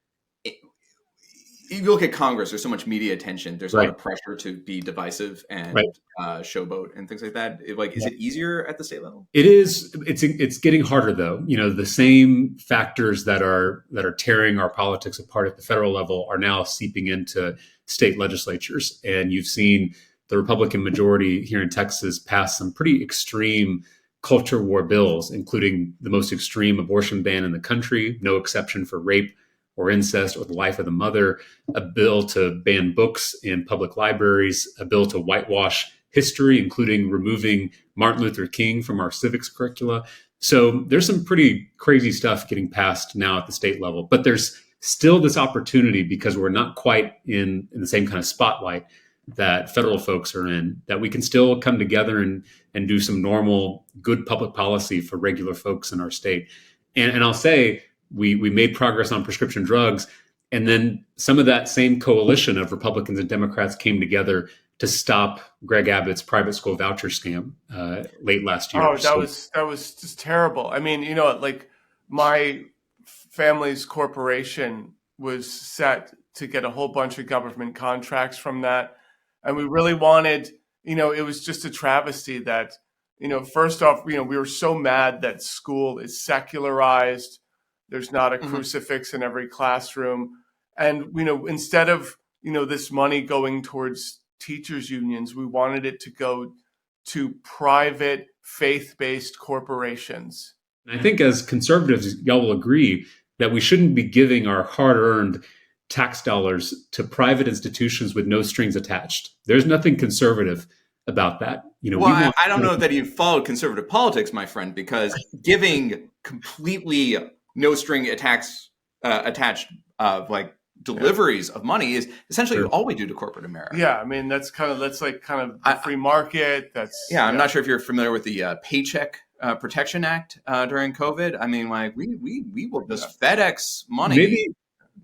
You look at Congress, there's so much media attention. There's a lot of pressure to be divisive and showboat and things like that. Is it easier at the state level? It is. It's getting harder though. The same factors that are tearing our politics apart at the federal level are now seeping into state legislatures. And you've seen the Republican majority here in Texas pass some pretty extreme culture war bills, including the most extreme abortion ban in the country, no exception for rape or incest or the life of the mother, a bill to ban books in public libraries, a bill to whitewash history, including removing Martin Luther King from our civics curricula. So there's some pretty crazy stuff getting passed now at the state level, but there's still this opportunity because we're not quite in the same kind of spotlight that federal folks are in, that we can still come together and do some normal, good public policy for regular folks in our state. And I'll say, we made progress on prescription drugs, and then some of that same coalition of Republicans and Democrats came together to stop Greg Abbott's private school voucher scam late last year. Oh, that was just terrible. I mean, like my family's corporation was set to get a whole bunch of government contracts from that, and we really wanted. It was just a travesty that, first off, we were so mad that school is secularized. There's not a crucifix in every classroom. And, instead of, this money going towards teachers' unions, we wanted it to go to private faith-based corporations. I think as conservatives, y'all will agree that we shouldn't be giving our hard-earned tax dollars to private institutions with no strings attached. There's nothing conservative about that. I don't know that you've followed conservative politics, my friend, because giving completely no string attached deliveries of money is essentially all we do to corporate America. Yeah, I mean that's kind of the free market. I'm not sure if you're familiar with the Paycheck Protection Act during COVID. I mean, we will just FedEx money.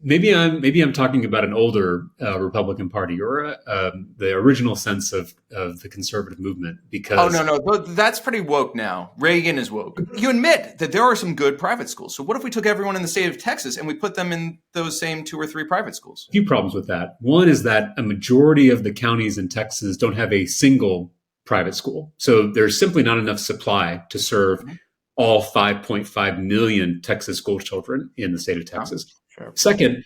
Maybe I'm talking about an older Republican Party or the original sense of the conservative movement. Because no, that's pretty woke now. Reagan is woke. You admit that there are some good private schools. So what if we took everyone in the state of Texas and we put them in those same 2 or 3 private schools? A few problems with that. One is that a majority of the counties in Texas don't have a single private school, so there's simply not enough supply to serve all 5.5 million Texas school children in the state of Texas. Sure. Second,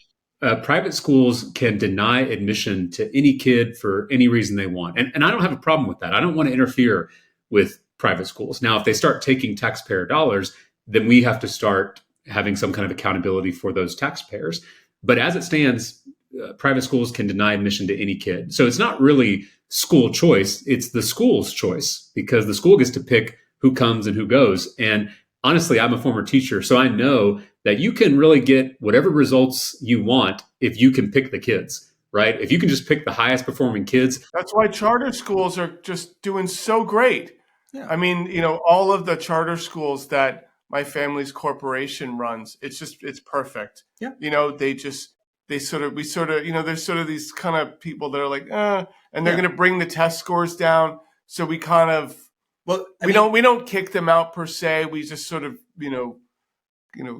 private schools can deny admission to any kid for any reason they want. And I don't have a problem with that. I don't want to interfere with private schools. Now, if they start taking taxpayer dollars, then we have to start having some kind of accountability for those taxpayers. But as it stands, private schools can deny admission to any kid. So it's not really school choice. It's the school's choice, because the school gets to pick who comes and who goes. And honestly, I'm a former teacher, so I know that you can really get whatever results you want if you can pick the kids, right? If you can just pick the highest performing kids. That's why charter schools are just doing so great. Yeah. I mean, all of the charter schools that my family's corporation runs, it's perfect. Yeah. There's sort of these kind of people that are like, and they're going to bring the test scores down. So we kind of, we don't kick them out per se. We just sort of,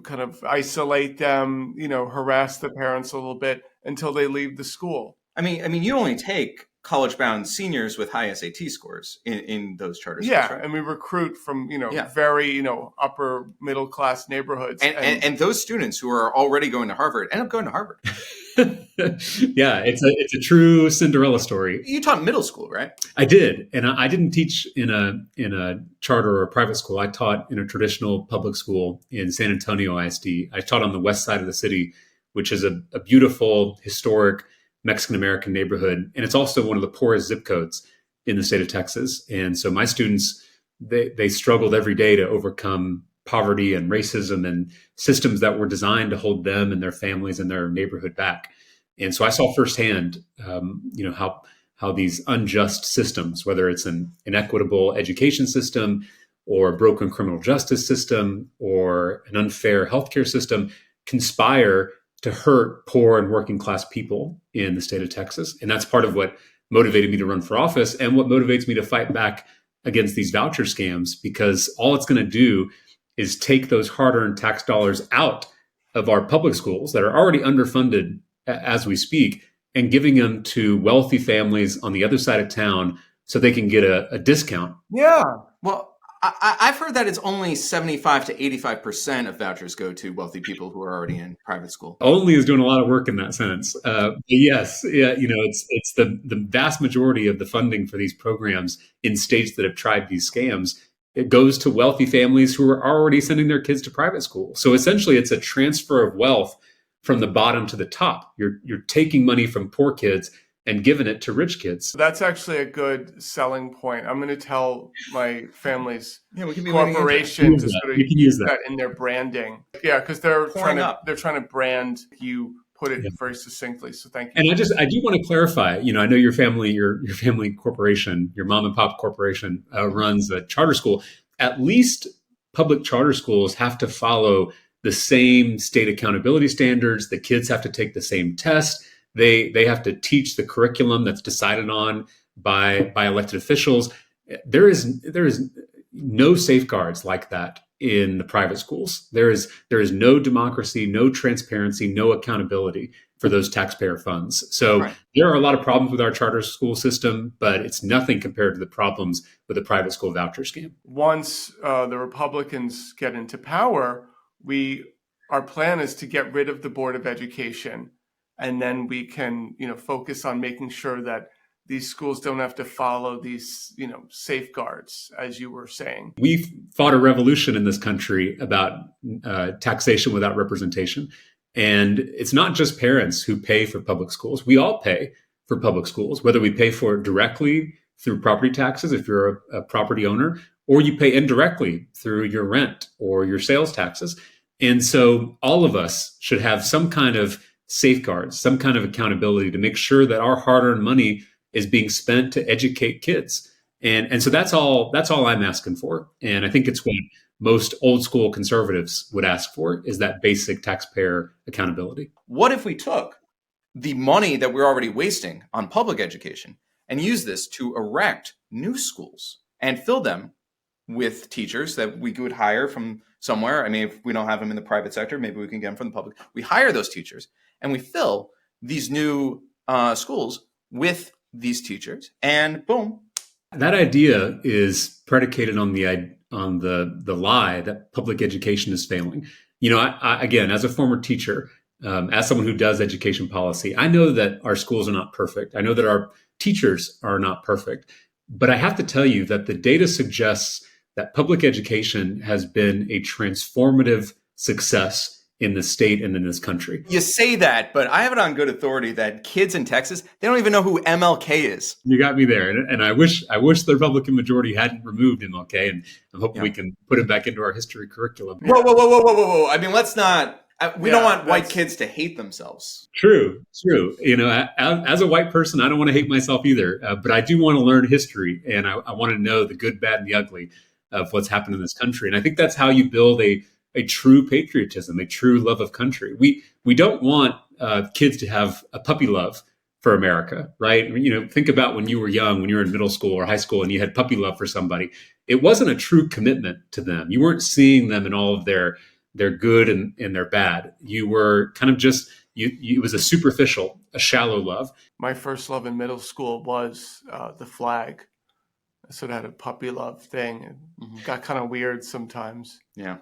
kind of isolate them, harass the parents a little bit until they leave the school. I mean, you only take college-bound seniors with high SAT scores in those charter schools, yeah, right? And we recruit from, very, upper middle class neighborhoods. And those students who are already going to Harvard end up going to Harvard. Yeah, it's a true Cinderella story. You taught middle school, right? I did, and I didn't teach in a charter or a private school. I taught in a traditional public school in San Antonio ISD. I taught on the west side of the city, which is a beautiful, historic Mexican-American neighborhood. And it's also one of the poorest zip codes in the state of Texas. And so my students, they struggled every day to overcome poverty and racism and systems that were designed to hold them and their families and their neighborhood back. And so I saw firsthand, how these unjust systems, whether it's an inequitable education system or a broken criminal justice system or an unfair healthcare system, conspire to hurt poor and working class people in the state of Texas. And that's part of what motivated me to run for office and what motivates me to fight back against these voucher scams, because all it's going to do is take those hard-earned tax dollars out of our public schools that are already underfunded as we speak, and giving them to wealthy families on the other side of town so they can get a discount. Yeah. Well, I've heard that it's only 75 to 85% of vouchers go to wealthy people who are already in private school. Only is doing a lot of work in that sense. Yes, yeah, it's the vast majority of the funding for these programs in states that have tried these scams. It goes to wealthy families who are already sending their kids to private school. So essentially, it's a transfer of wealth from the bottom to the top. You're taking money from poor kids and giving it to rich kids. That's actually a good selling point. I'm going to tell my family's corporation to sort of use that in their branding. Yeah, because they're trying to brand you. Put it very succinctly. So thank you. And I do want to clarify. I know your family corporation, your mom and pop corporation runs a charter school. At least public charter schools have to follow the same state accountability standards. The kids have to take the same test. They have to teach the curriculum that's decided on by elected officials. There is no safeguards like that in the private schools. There is no democracy, no transparency, no accountability for those taxpayer funds. So There are a lot of problems with our charter school system, but it's nothing compared to the problems with the private school voucher scam. Once the Republicans get into power, our plan is to get rid of the Board of Education, and then we can focus on making sure that these schools don't have to follow these, safeguards, as you were saying. We've fought a revolution in this country about taxation without representation. And it's not just parents who pay for public schools. We all pay for public schools, whether we pay for it directly through property taxes, if you're a property owner, or you pay indirectly through your rent or your sales taxes. And so all of us should have some kind of safeguards, some kind of accountability to make sure that our hard-earned money is being spent to educate kids. And so that's all I'm asking for. And I think it's what most old school conservatives would ask for, is that basic taxpayer accountability. What if we took the money that we're already wasting on public education and use this to erect new schools and fill them with teachers that we could hire from somewhere? I mean, if we don't have them in the private sector, maybe we can get them from the public. We hire those teachers and we fill these new schools with these teachers, and boom. That idea is predicated on the lie that public education is failing. I again, as a former teacher, as someone who does education policy, I know that our schools are not perfect. I know that our teachers are not perfect. But I have to tell you that the data suggests that public education has been a transformative success in the state and in this country. You say that, but I have it on good authority that kids in Texas, they don't even know who MLK is. You got me there. And I wish the Republican majority hadn't removed MLK, and I'm hoping we can put it back into our history curriculum. Whoa. I mean, let's not, we don't want white kids to hate themselves. True. As a white person, I don't want to hate myself either, but I do want to learn history, and I want to know the good, bad, and the ugly of what's happened in this country. And I think that's how you build a true patriotism, a true love of country. We don't want kids to have a puppy love for America, right? Think about when you were young, when you were in middle school or high school, and you had puppy love for somebody. It wasn't a true commitment to them. You weren't seeing them in all of their good and their bad. You were kind of just, it was a superficial, a shallow love. My first love in middle school was the flag. I sort of had a puppy love thing, and got kind of weird sometimes. Yeah.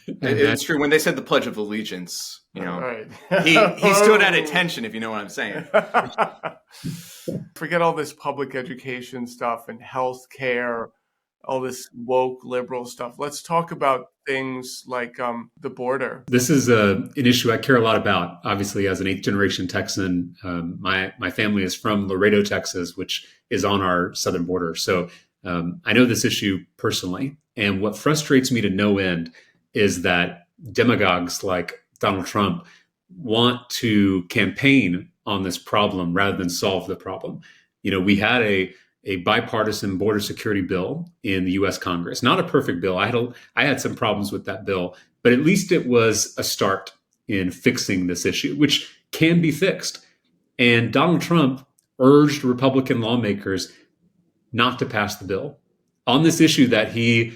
It's true. When they said the Pledge of Allegiance, he stood at attention, if you know what I'm saying. Forget all this public education stuff and health care, all this woke liberal stuff. Let's talk about things like the border. This is an issue I care a lot about. Obviously, as an 8th generation Texan, my family is from Laredo, Texas, which is on our southern border. So I know this issue personally. And what frustrates me to no end is that demagogues like Donald Trump want to campaign on this problem rather than solve the problem. We had a bipartisan border security bill in the U.S. Congress. Not a perfect bill. I had some problems with that bill, but at least it was a start in fixing this issue, which can be fixed. And Donald Trump urged Republican lawmakers not to pass the bill on this issue that he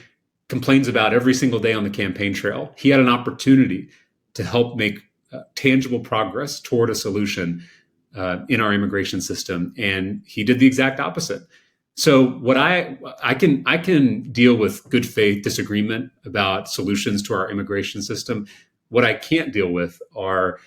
complains about every single day on the campaign trail. He had an opportunity to help make tangible progress toward a solution in our immigration system, and he did the exact opposite. So what I can deal with good faith disagreement about solutions to our immigration system. What I can't deal with are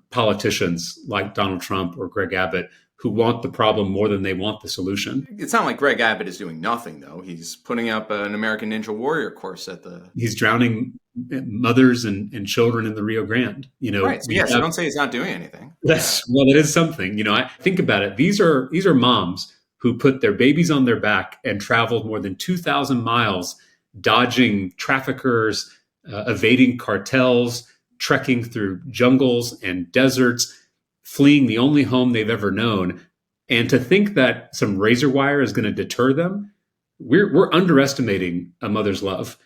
politicians like Donald Trump or Greg Abbott who want the problem more than they want the solution. It's not like Greg Abbott is doing nothing, though. He's putting up an American Ninja Warrior course at the... He's drowning mothers and children in the Rio Grande. Right. So yes, don't say he's not doing anything. Yes. Well, it is something. I think about it. These are moms who put their babies on their back and traveled more than 2,000 miles, dodging traffickers, evading cartels, trekking through jungles and deserts, fleeing the only home they've ever known. And to think that some razor wire is going to deter them, we're underestimating a mother's love.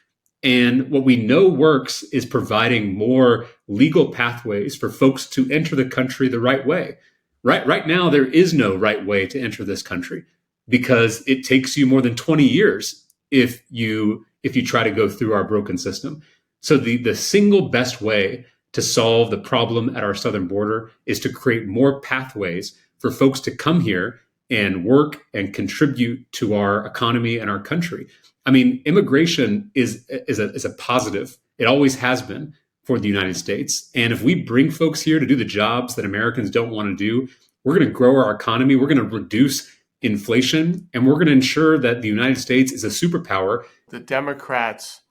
And what we know works is providing more legal pathways for folks to enter the country the right way. Right now, there is no right way to enter this country because it takes you more than 20 years if you try to go through our broken system. So the single best way to solve the problem at our southern border is to create more pathways for folks to come here and work and contribute to our economy and our country. I mean, immigration is a positive. It always has been for the United States. And if we bring folks here to do the jobs that Americans don't want to do, we're going to grow our economy. We're going to reduce inflation, and we're going to ensure that the United States is a superpower. The Democrats,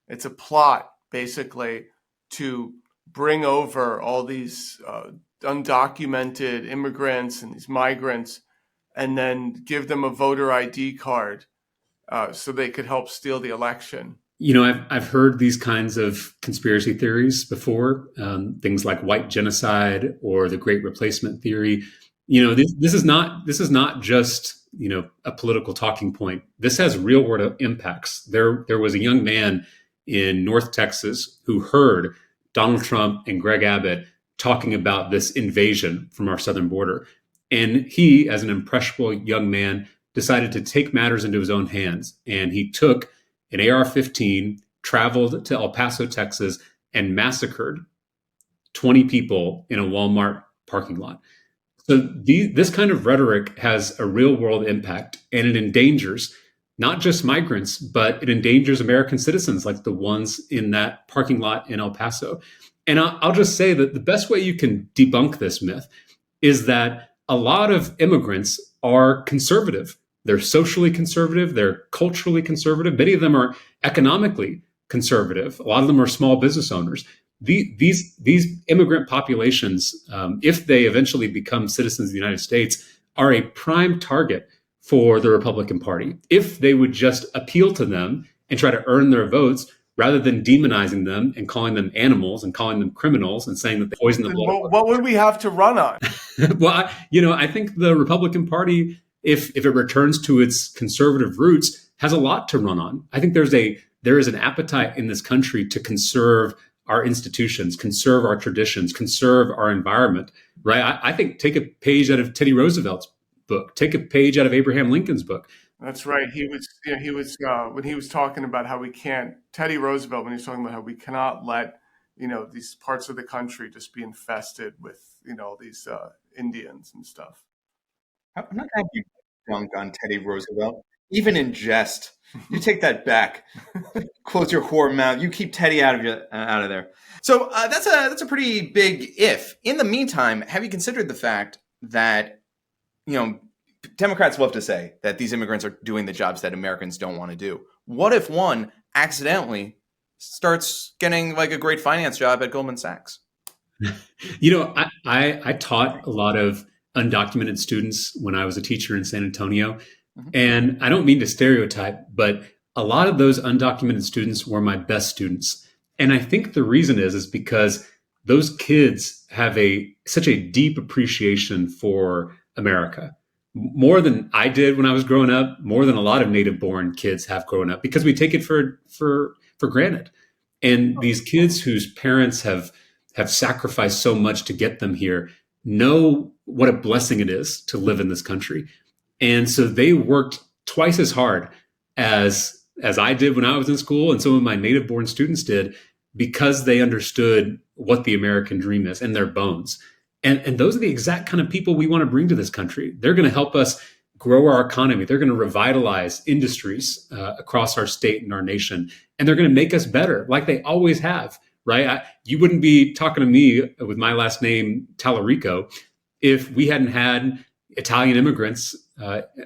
it's a plot basically to bring over all these undocumented immigrants and these migrants and then give them a voter ID card so they could help steal the election. I've heard these kinds of conspiracy theories before, things like white genocide or the Great Replacement theory. This is not just a political talking point. This has real world impacts. There was a young man in North Texas who heard Donald Trump and Greg Abbott talking about this invasion from our southern border. And he, as an impressionable young man, decided to take matters into his own hands. And he took an AR-15, traveled to El Paso, Texas, and massacred 20 people in a Walmart parking lot. So this kind of rhetoric has a real world impact, and it endangers not just migrants, but it endangers American citizens like the ones in that parking lot in El Paso. And I'll just say that the best way you can debunk this myth is that a lot of immigrants are conservative. They're socially conservative. They're culturally conservative. Many of them are economically conservative. A lot of them are small business owners. These immigrant populations, if they eventually become citizens of the United States, are a prime target for the Republican Party if they would just appeal to them and try to earn their votes rather than demonizing them and calling them animals and calling them criminals and saying that they poison the blood. What would we have to run on? Well, I think the Republican Party, if it returns to its conservative roots, has a lot to run on. I think there is an appetite in this country to conserve our institutions, conserve our traditions, conserve our environment, right? I think take a page out of Teddy Roosevelt's book, take a page out of Abraham Lincoln's book. That's right. He was when he was talking about how we can't, Teddy Roosevelt, when he was talking about how we cannot let, these parts of the country just be infested with, these Indians and stuff. I'm not going to dunk on Teddy Roosevelt, even in jest. You take that back. Close your whore mouth. You keep Teddy out of there. So that's a pretty big if. In the meantime, have you considered the fact that Democrats love to say that these immigrants are doing the jobs that Americans don't want to do? What if one accidentally starts getting like a great finance job at Goldman Sachs? I taught a lot of undocumented students when I was a teacher in San Antonio. And I don't mean to stereotype, but a lot of those undocumented students were my best students. And I think the reason is because those kids have such a deep appreciation for America, more than I did when I was growing up, more than a lot of native-born kids have grown up, because we take it for granted. And these kids whose parents have sacrificed so much to get them here, know what a blessing it is to live in this country. And so they worked twice as hard as I did when I was in school, and some of my native born students did, because they understood what the American dream is in their bones. And those are the exact kind of people we want to bring to this country. They're going to help us grow our economy. They're going to revitalize industries across our state and our nation. And they're going to make us better, like they always have, right? You wouldn't be talking to me with my last name, Talarico, if we hadn't had Italian immigrants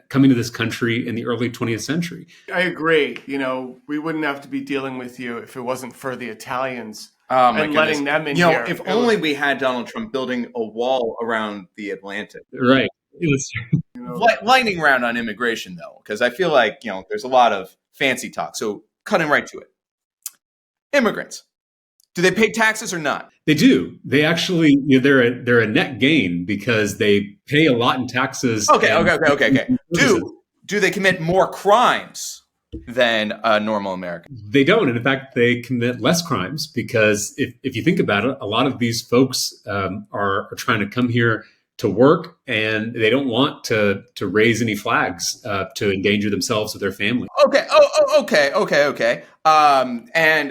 coming to this country in the early 20th century. I agree. We wouldn't have to be dealing with you if it wasn't for the Italians and letting them in here. If only we had Donald Trump building a wall around the Atlantic. Right. Lightning round on immigration, though, because I feel like, there's a lot of fancy talk. So cutting right to it. Immigrants. Do they pay taxes or not? They do. They actually, they're a net gain because they pay a lot in taxes. Okay. Do they commit more crimes than a normal American? They don't. And in fact, they commit less crimes because if you think about it, a lot of these folks are trying to come here to work, and they don't want to raise any flags to endanger themselves or their family. Okay. Okay. And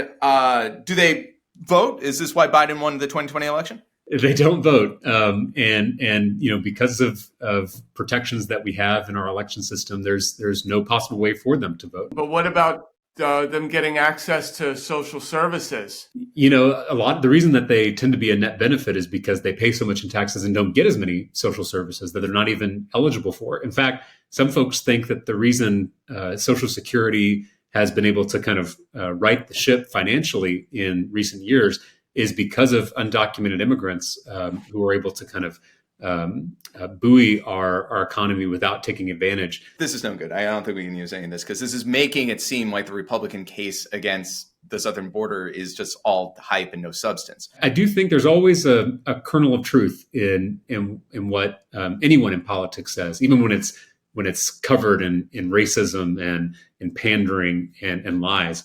do they vote? Is this why Biden won the 2020 election? They don't vote, and because of protections that we have in our election system, there's no possible way for them to vote. But what about them getting access to social services? The reason that they tend to be a net benefit is because they pay so much in taxes and don't get as many social services that they're not even eligible for. In fact, some folks think that the reason Social Security has been able to kind of right the ship financially in recent years is because of undocumented immigrants who are able to kind of buoy our economy without taking advantage. This is no good. I don't think we can use any of this because this is making it seem like the Republican case against the southern border is just all hype and no substance. I do think there's always a kernel of truth in what anyone in politics says, even when it's covered in racism and in pandering and lies.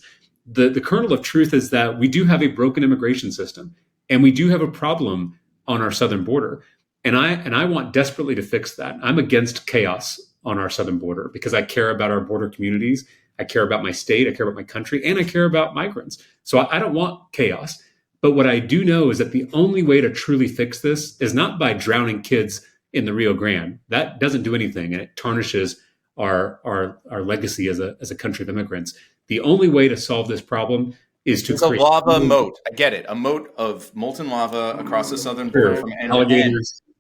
The kernel of truth is that we do have a broken immigration system, and we do have a problem on our southern border. And I want desperately to fix that. I'm against chaos on our southern border because I care about our border communities. I care about my state. I care about my country, and I care about migrants. So I don't want chaos. But what I do know is that the only way to truly fix this is not by drowning kids in the Rio Grande. That doesn't do anything, and it tarnishes our legacy as a country of immigrants. The only way to solve this problem is to create a lava moat. I get it. A moat of molten lava across the southern border from end to end.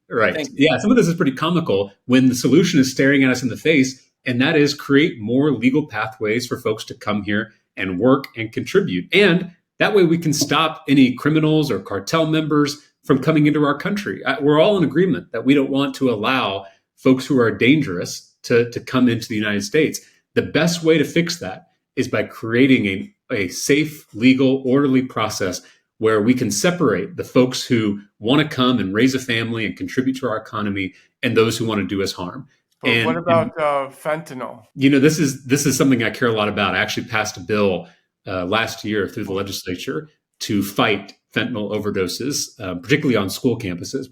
Right. Yeah. Some of this is pretty comical when the solution is staring at us in the face, and that is create more legal pathways for folks to come here and work and contribute. And that way we can stop any criminals or cartel members from coming into our country. We're all in agreement that we don't want to allow folks who are dangerous to come into the United States. The best way to fix that is by creating a safe, legal, orderly process where we can separate the folks who want to come and raise a family and contribute to our economy and those who want to do us harm. But what about fentanyl? This is something I care a lot about. I actually passed a bill last year through the legislature to fight fentanyl overdoses, particularly on school campuses.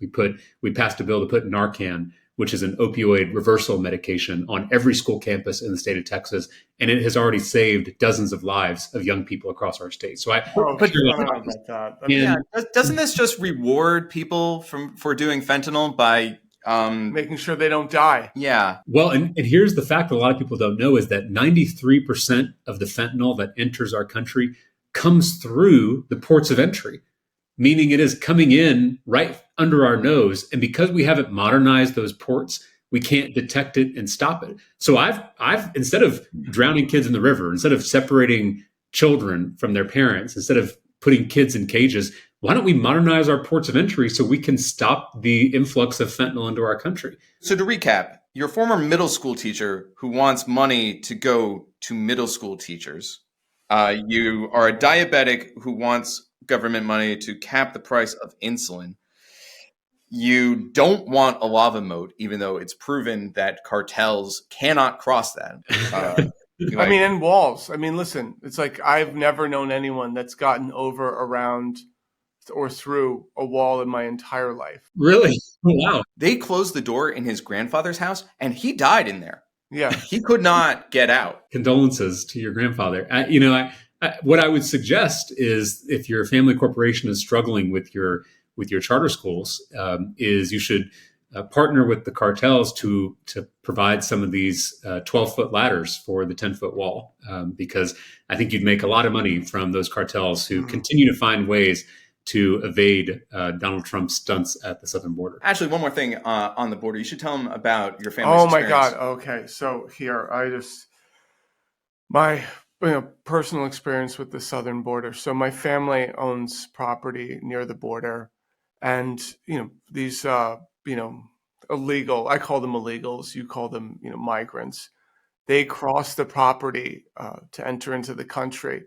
We passed a bill to put Narcan, which is an opioid reversal medication, on every school campus in the state of Texas. And it has already saved dozens of lives of young people across our state. So doesn't this just reward people for doing fentanyl by making sure they don't die? Yeah. Well, and here's the fact that a lot of people don't know is that 93% of the fentanyl that enters our country comes through the ports of entry, meaning it is coming in right under our nose. And because we haven't modernized those ports, we can't detect it and stop it. So I've instead of drowning kids in the river, instead of separating children from their parents, instead of putting kids in cages, why don't we modernize our ports of entry so we can stop the influx of fentanyl into our country? So to recap, you're a former middle school teacher who wants money to go to middle school teachers. You are a diabetic who wants government money to cap the price of insulin. You don't want a lava moat, even though it's proven that cartels cannot cross that. And walls. Listen, it's like I've never known anyone that's gotten over around or through a wall in my entire life. Really? Wow. They closed the door in his grandfather's house, and he died in there. Yeah. He could not get out. Condolences to your grandfather. What I would suggest is, if your family corporation is struggling with your charter schools, is you should partner with the cartels to provide some of these 12-foot ladders for the 10-foot wall, because I think you'd make a lot of money from those cartels who continue to find ways to evade Donald Trump's stunts at the southern border. Actually, one more thing on the border. You should tell them about your family's Oh my experience. God. Okay. So here, my personal experience with the southern border. So my family owns property near the border, and these illegal, I call them illegals, you call them migrants. They cross the property to enter into the country,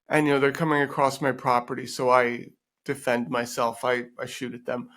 and they're coming across my property, so I defend myself. I shoot at them,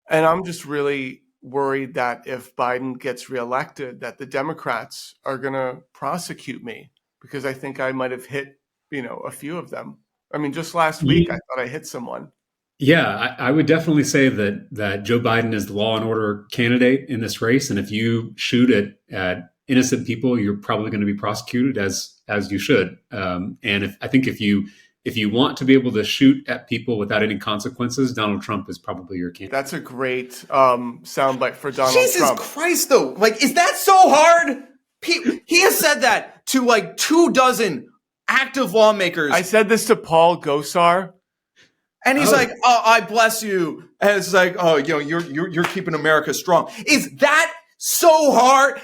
and I'm just really worried that if Biden gets reelected, that the Democrats are going to prosecute me, because I think I might have hit, a few of them. I mean, just last week, I thought I hit someone. Yeah, I would definitely say that Joe Biden is the law and order candidate in this race. And if you shoot at innocent people, you're probably going to be prosecuted, as you should. And I think if you want to be able to shoot at people without any consequences, Donald Trump is probably your candidate. That's a great soundbite for Donald Trump. Jesus Christ, though. Like, is that so hard? He has said that to like 24 active lawmakers. I said this to Paul Gosar. And he's like, "Oh, I bless you." And it's like, "Oh, you're keeping America strong." Is that so hard?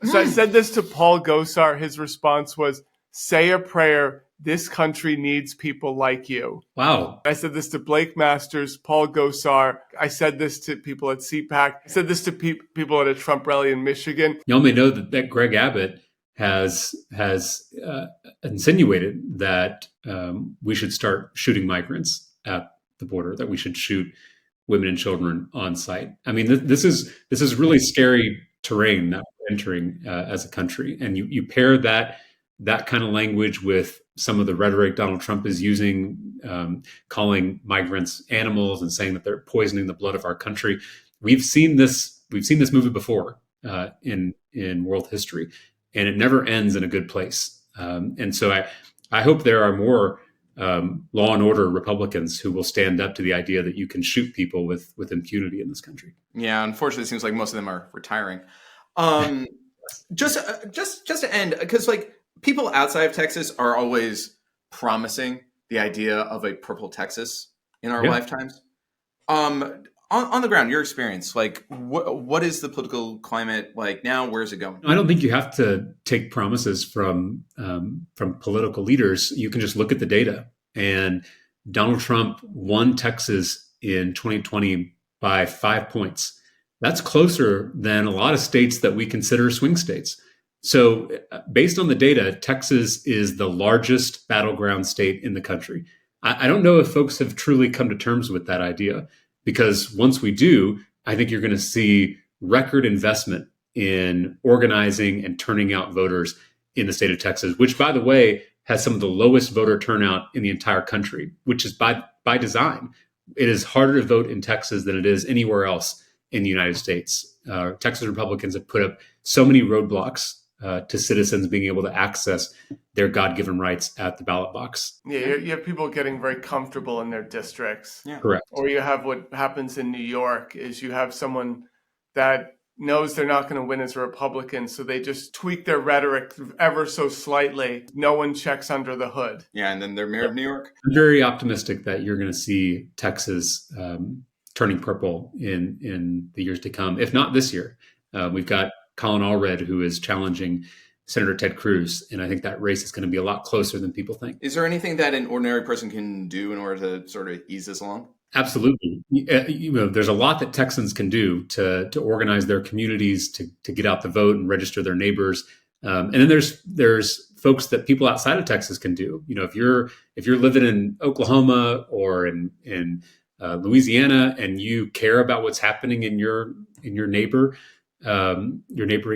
So I said this to Paul Gosar. His response was, "Say a prayer. This country needs people like you." Wow. I said this to Blake Masters, Paul Gosar. I said this to people at CPAC. I said this to people at a Trump rally in Michigan. Y'all may know that Greg Abbott has insinuated that we should start shooting migrants at the border, that we should shoot women and children on site. I mean, this is really scary terrain that we're entering as a country. And you pair that kind of language with some of the rhetoric Donald Trump is using, calling migrants animals and saying that they're poisoning the blood of our country. We've seen this movie before in world history, and it never ends in a good place. And so I hope there are more law and order Republicans who will stand up to the idea that you can shoot people with impunity in this country. Yeah, unfortunately, it seems like most of them are retiring. Just to end, because like people outside of Texas are always promising the idea of a purple Texas in our lifetimes. On the ground, your experience, like what is the political climate like now? Where's it going? I don't think you have to take promises from political leaders. You can just look at the data. And Donald Trump won Texas in 2020 by 5 points. That's closer than a lot of states that we consider swing states. So based on the data, Texas is the largest battleground state in the country. I don't know if folks have truly come to terms with that idea, because once we do, I think you're going to see record investment in organizing and turning out voters in the state of Texas, which, by the way, has some of the lowest voter turnout in the entire country, which is by design. It is harder to vote in Texas than it is anywhere else in the United States. Texas Republicans have put up so many roadblocks to citizens being able to access their God-given rights at the ballot box. Yeah, you have people getting very comfortable in their districts. Yeah. Correct. Or you have what happens in New York is you have someone that knows they're not going to win as a Republican, so they just tweak their rhetoric ever so slightly. No one checks under the hood. Yeah, and then they're mayor of New York. I'm very optimistic that you're going to see Texas turning purple in the years to come, if not this year. We've got Colin Allred, who is challenging Senator Ted Cruz, and I think that race is going to be a lot closer than people think. Is there anything that an ordinary person can do in order to sort of ease this along? Absolutely. There's a lot that Texans can do to organize their communities, to get out the vote and register their neighbors. And then there's folks that people outside of Texas can do. If you're living in Oklahoma or in Louisiana and you care about what's happening in your neighboring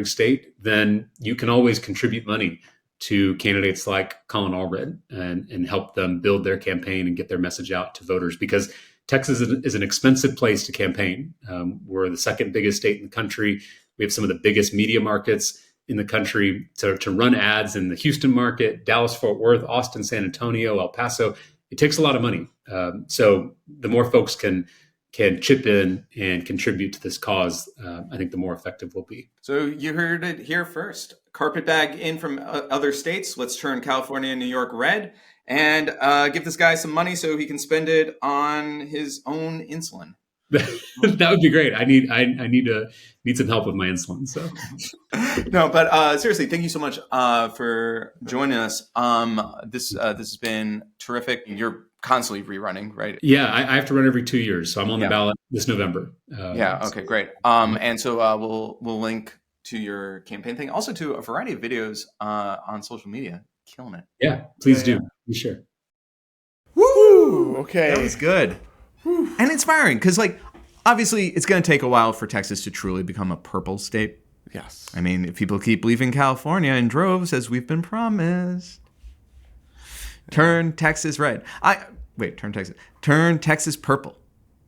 state, then you can always contribute money to candidates like Colin Allred and help them build their campaign and get their message out to voters, because Texas is an expensive place to campaign. We're the second biggest state in the country. We have some of the biggest media markets in the country to run ads in the Houston market, Dallas, Fort Worth, Austin, San Antonio, El Paso. It takes a lot of money. So the more folks can chip in and contribute to this cause, I think the more effective we'll be. So you heard it here first. Carpetbag in from other states. Let's turn California and New York red and give this guy some money so he can spend it on his own insulin. That would be great. I need some help with my insulin. So no, but seriously, thank you so much for joining us. This has been terrific. You're constantly rerunning, right? Yeah, I have to run every 2 years, so I'm on the ballot this November. Okay, great. And so we'll link to your campaign thing, also to a variety of videos on social media. Killing it. Yeah, please do. Be sure. Woo! Okay, that was good. And inspiring, because obviously it's going to take a while for Texas to truly become a purple state. Yes. I mean, if people keep leaving California in droves, as we've been promised, turn Texas red. Turn Texas purple.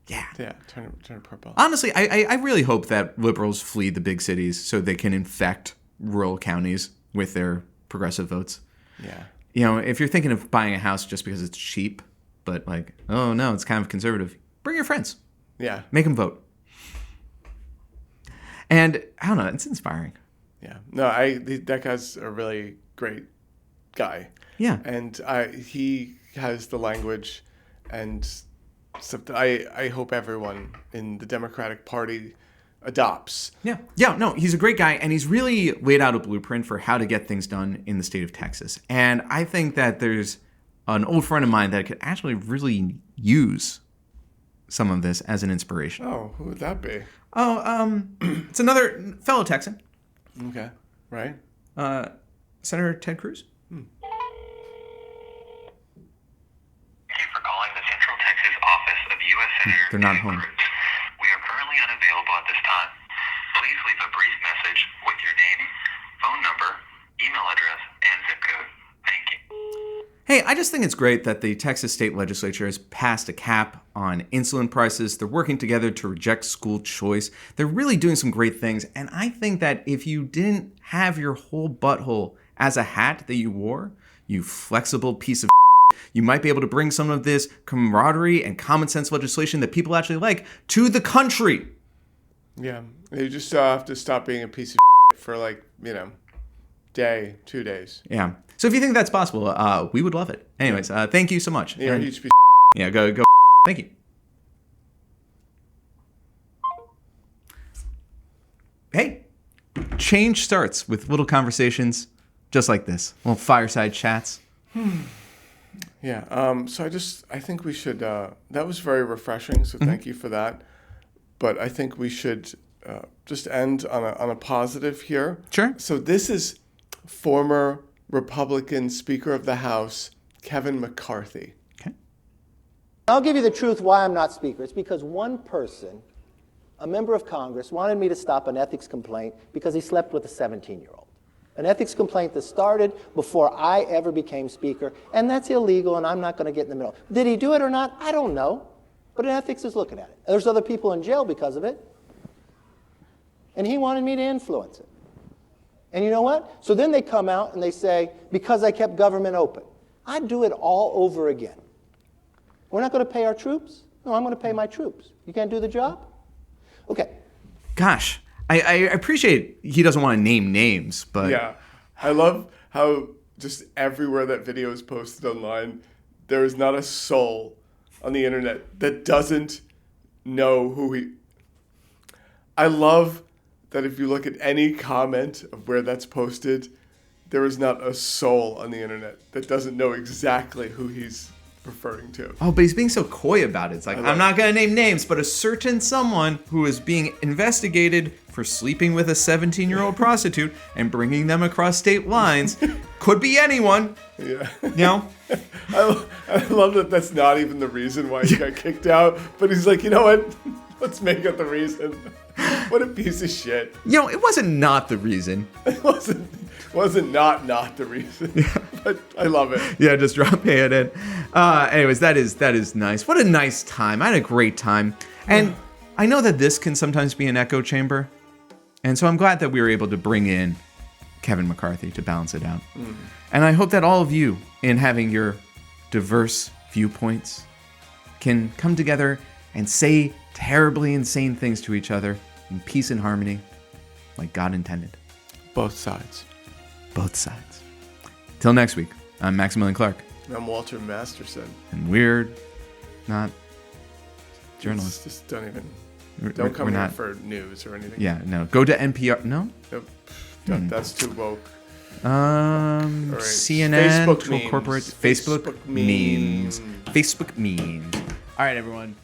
Yeah. Yeah, turn it purple. Honestly, I really hope that liberals flee the big cities so they can infect rural counties with their progressive votes. Yeah. You know, if you're thinking of buying a house just because it's cheap, but oh no, it's kind of conservative, bring your friends. Yeah. Make them vote. And I don't know, it's inspiring. Yeah. No, that guy's a really great guy. Yeah. And he has the language and stuff that I hope everyone in the Democratic Party adopts. Yeah. Yeah, no, he's a great guy, and he's really laid out a blueprint for how to get things done in the state of Texas. And I think that there's an old friend of mine that could actually really use some of this as an inspiration. Oh, who would that be? It's another fellow Texan. Okay, right. Senator Ted Cruz. Thank you for calling the Central Texas office of U.S. Senator They're not Ted home. Cruz. We are currently unavailable at this time. Please leave a brief message with your name, phone number, email address, and zip code. Thank you. Hey, I just think it's great that the Texas state legislature has passed a cap on insulin prices. They're working together to reject school choice. They're really doing some great things. And I think that if you didn't have your whole butthole as a hat that you wore, you flexible piece of you might be able to bring some of this camaraderie and common sense legislation that people actually like to the country. Yeah, you just have to stop being a piece of for day, 2 days. Yeah. So if you think that's possible, we would love it. Anyways, thank you so much. Yeah, huge piece of yeah, go. Thank you. Hey, change starts with little conversations just like this. Little fireside chats. Yeah. So I think we should. That was very refreshing. So thank you for that. But I think we should just end on a positive here. Sure. So this is former Republican Speaker of the House Kevin McCarthy. Okay. I'll give you the truth why I'm not Speaker. It's because one person, a member of Congress, wanted me to stop an ethics complaint because he slept with a 17-year-old. An ethics complaint that started before I ever became Speaker, and that's illegal, and I'm not going to get in the middle. Did he do it or not? I don't know, but ethics is looking at it. There's other people in jail because of it, and he wanted me to influence it. And you know what? So then they come out and they say, because I kept government open. I'd do it all over again. We're not going to pay our troops? No, I'm going to pay my troops. You can't do the job? Okay. Gosh. I appreciate he doesn't want to name names, but... Yeah. I love how just everywhere that video is posted online, there is not a soul on the internet that doesn't know who he... I love that if you look at any comment of where that's posted, there is not a soul on the internet that doesn't know exactly who he's referring to. Oh, but he's being so coy about it. It's like, I'm not going to name names, but a certain someone who is being investigated for sleeping with a 17-year-old prostitute and bringing them across state lines could be anyone. Yeah. You know? I love that that's not even the reason why he got kicked out, but he's like, you know what? Let's make up the reason. What a piece of shit. You know, it wasn't not the reason. It wasn't. Wasn't not the reason. But I love it. Yeah, just drop it in. Anyways, that is nice. What a nice time. I had a great time. And I know that this can sometimes be an echo chamber. And so I'm glad that we were able to bring in Kevin McCarthy to balance it out. And I hope that all of you, in having your diverse viewpoints, can come together and say terribly insane things to each other in peace and harmony, like God intended. Both sides. Both sides. Till next week, I'm Maximilian Clark. I'm Walter Masterson. And we're not journalists. Just don't even... We're come here not for news or anything. Yeah, no. Go to NPR. No? Nope. That's too woke. CNN, Facebook memes. corporate, Facebook memes. Facebook memes. All right, everyone.